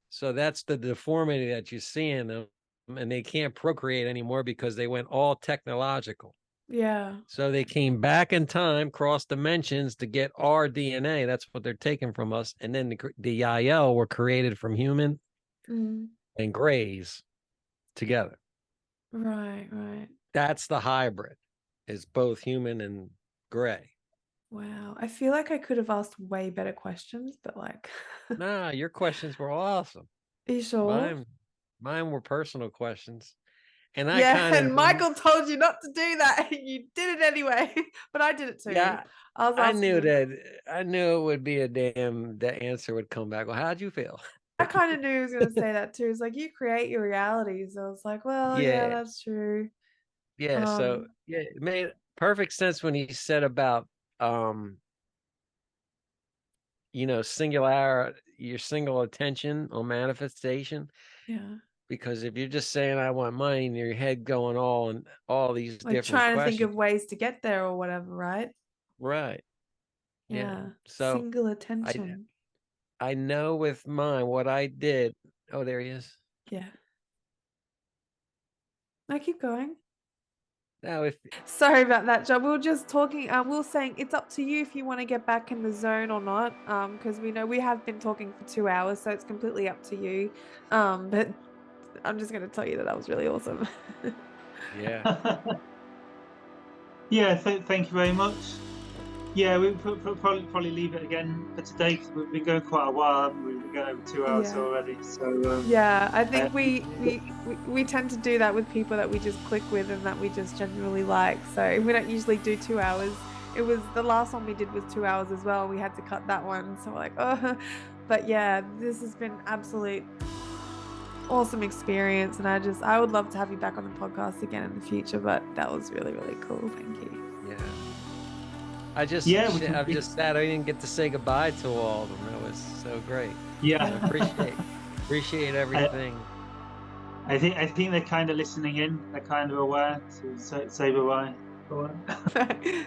So that's the deformity that you see in them, and they can't procreate anymore because they went all technological. Yeah. So they came back in time, cross dimensions, to get our DNA. That's what they're taking from us. And then the Yahyel were created from human and grays together. Right, right. That's the hybrid, is both human and gray. Wow. I feel like I could have asked way better questions, but like, Nah, your questions were awesome. are you sure? Mine were personal questions. And I Yeah, kind and of knew, Michael told you not to do that, and you did it anyway. But I did it too. yeah, I was I asking knew him. that I knew it would be the answer would come back. Well, how'd you feel? I kind of knew he was going to say that too. It's like you create your realities. I was like, well, yeah, Yeah, that's true. yeah. So Um, yeah, it made perfect sense when he said about um, your single attention on manifestation. yeah, Because if you're just saying I want money and your head going all these like different trying to think of questions, ways to get there or whatever, right? right? Yeah. Yeah, So single I attention. I know with mine what I did. Oh, there he is. Yeah. I keep going. Now if Sorry about that, John. We were just talking. We were saying it's up to you if you want to get back in the zone or not. Because we know we have been talking for 2 hours, so it's completely up to you. But I'm just going to tell you that was really awesome. yeah. Yeah, thank you very much. Yeah, we'll probably leave it again for today because we've been going quite a while. We've been going over 2 hours Yeah. already. So Yeah, I uh, think we tend to do that with people that we just click with and that we just genuinely like. So we don't usually do 2 hours. It was the last one we did was 2 hours as well. We had to cut that one. So we're like, oh, but yeah, this has been absolute awesome experience. And I would love to have you back on the podcast again in the future. But that was really, really cool. Thank you. Yeah. yeah, I've just sad I didn't get to say goodbye to all of them. That was so great. yeah. I appreciate everything. I think they're kind of listening in. They're kind of aware to say bye bye.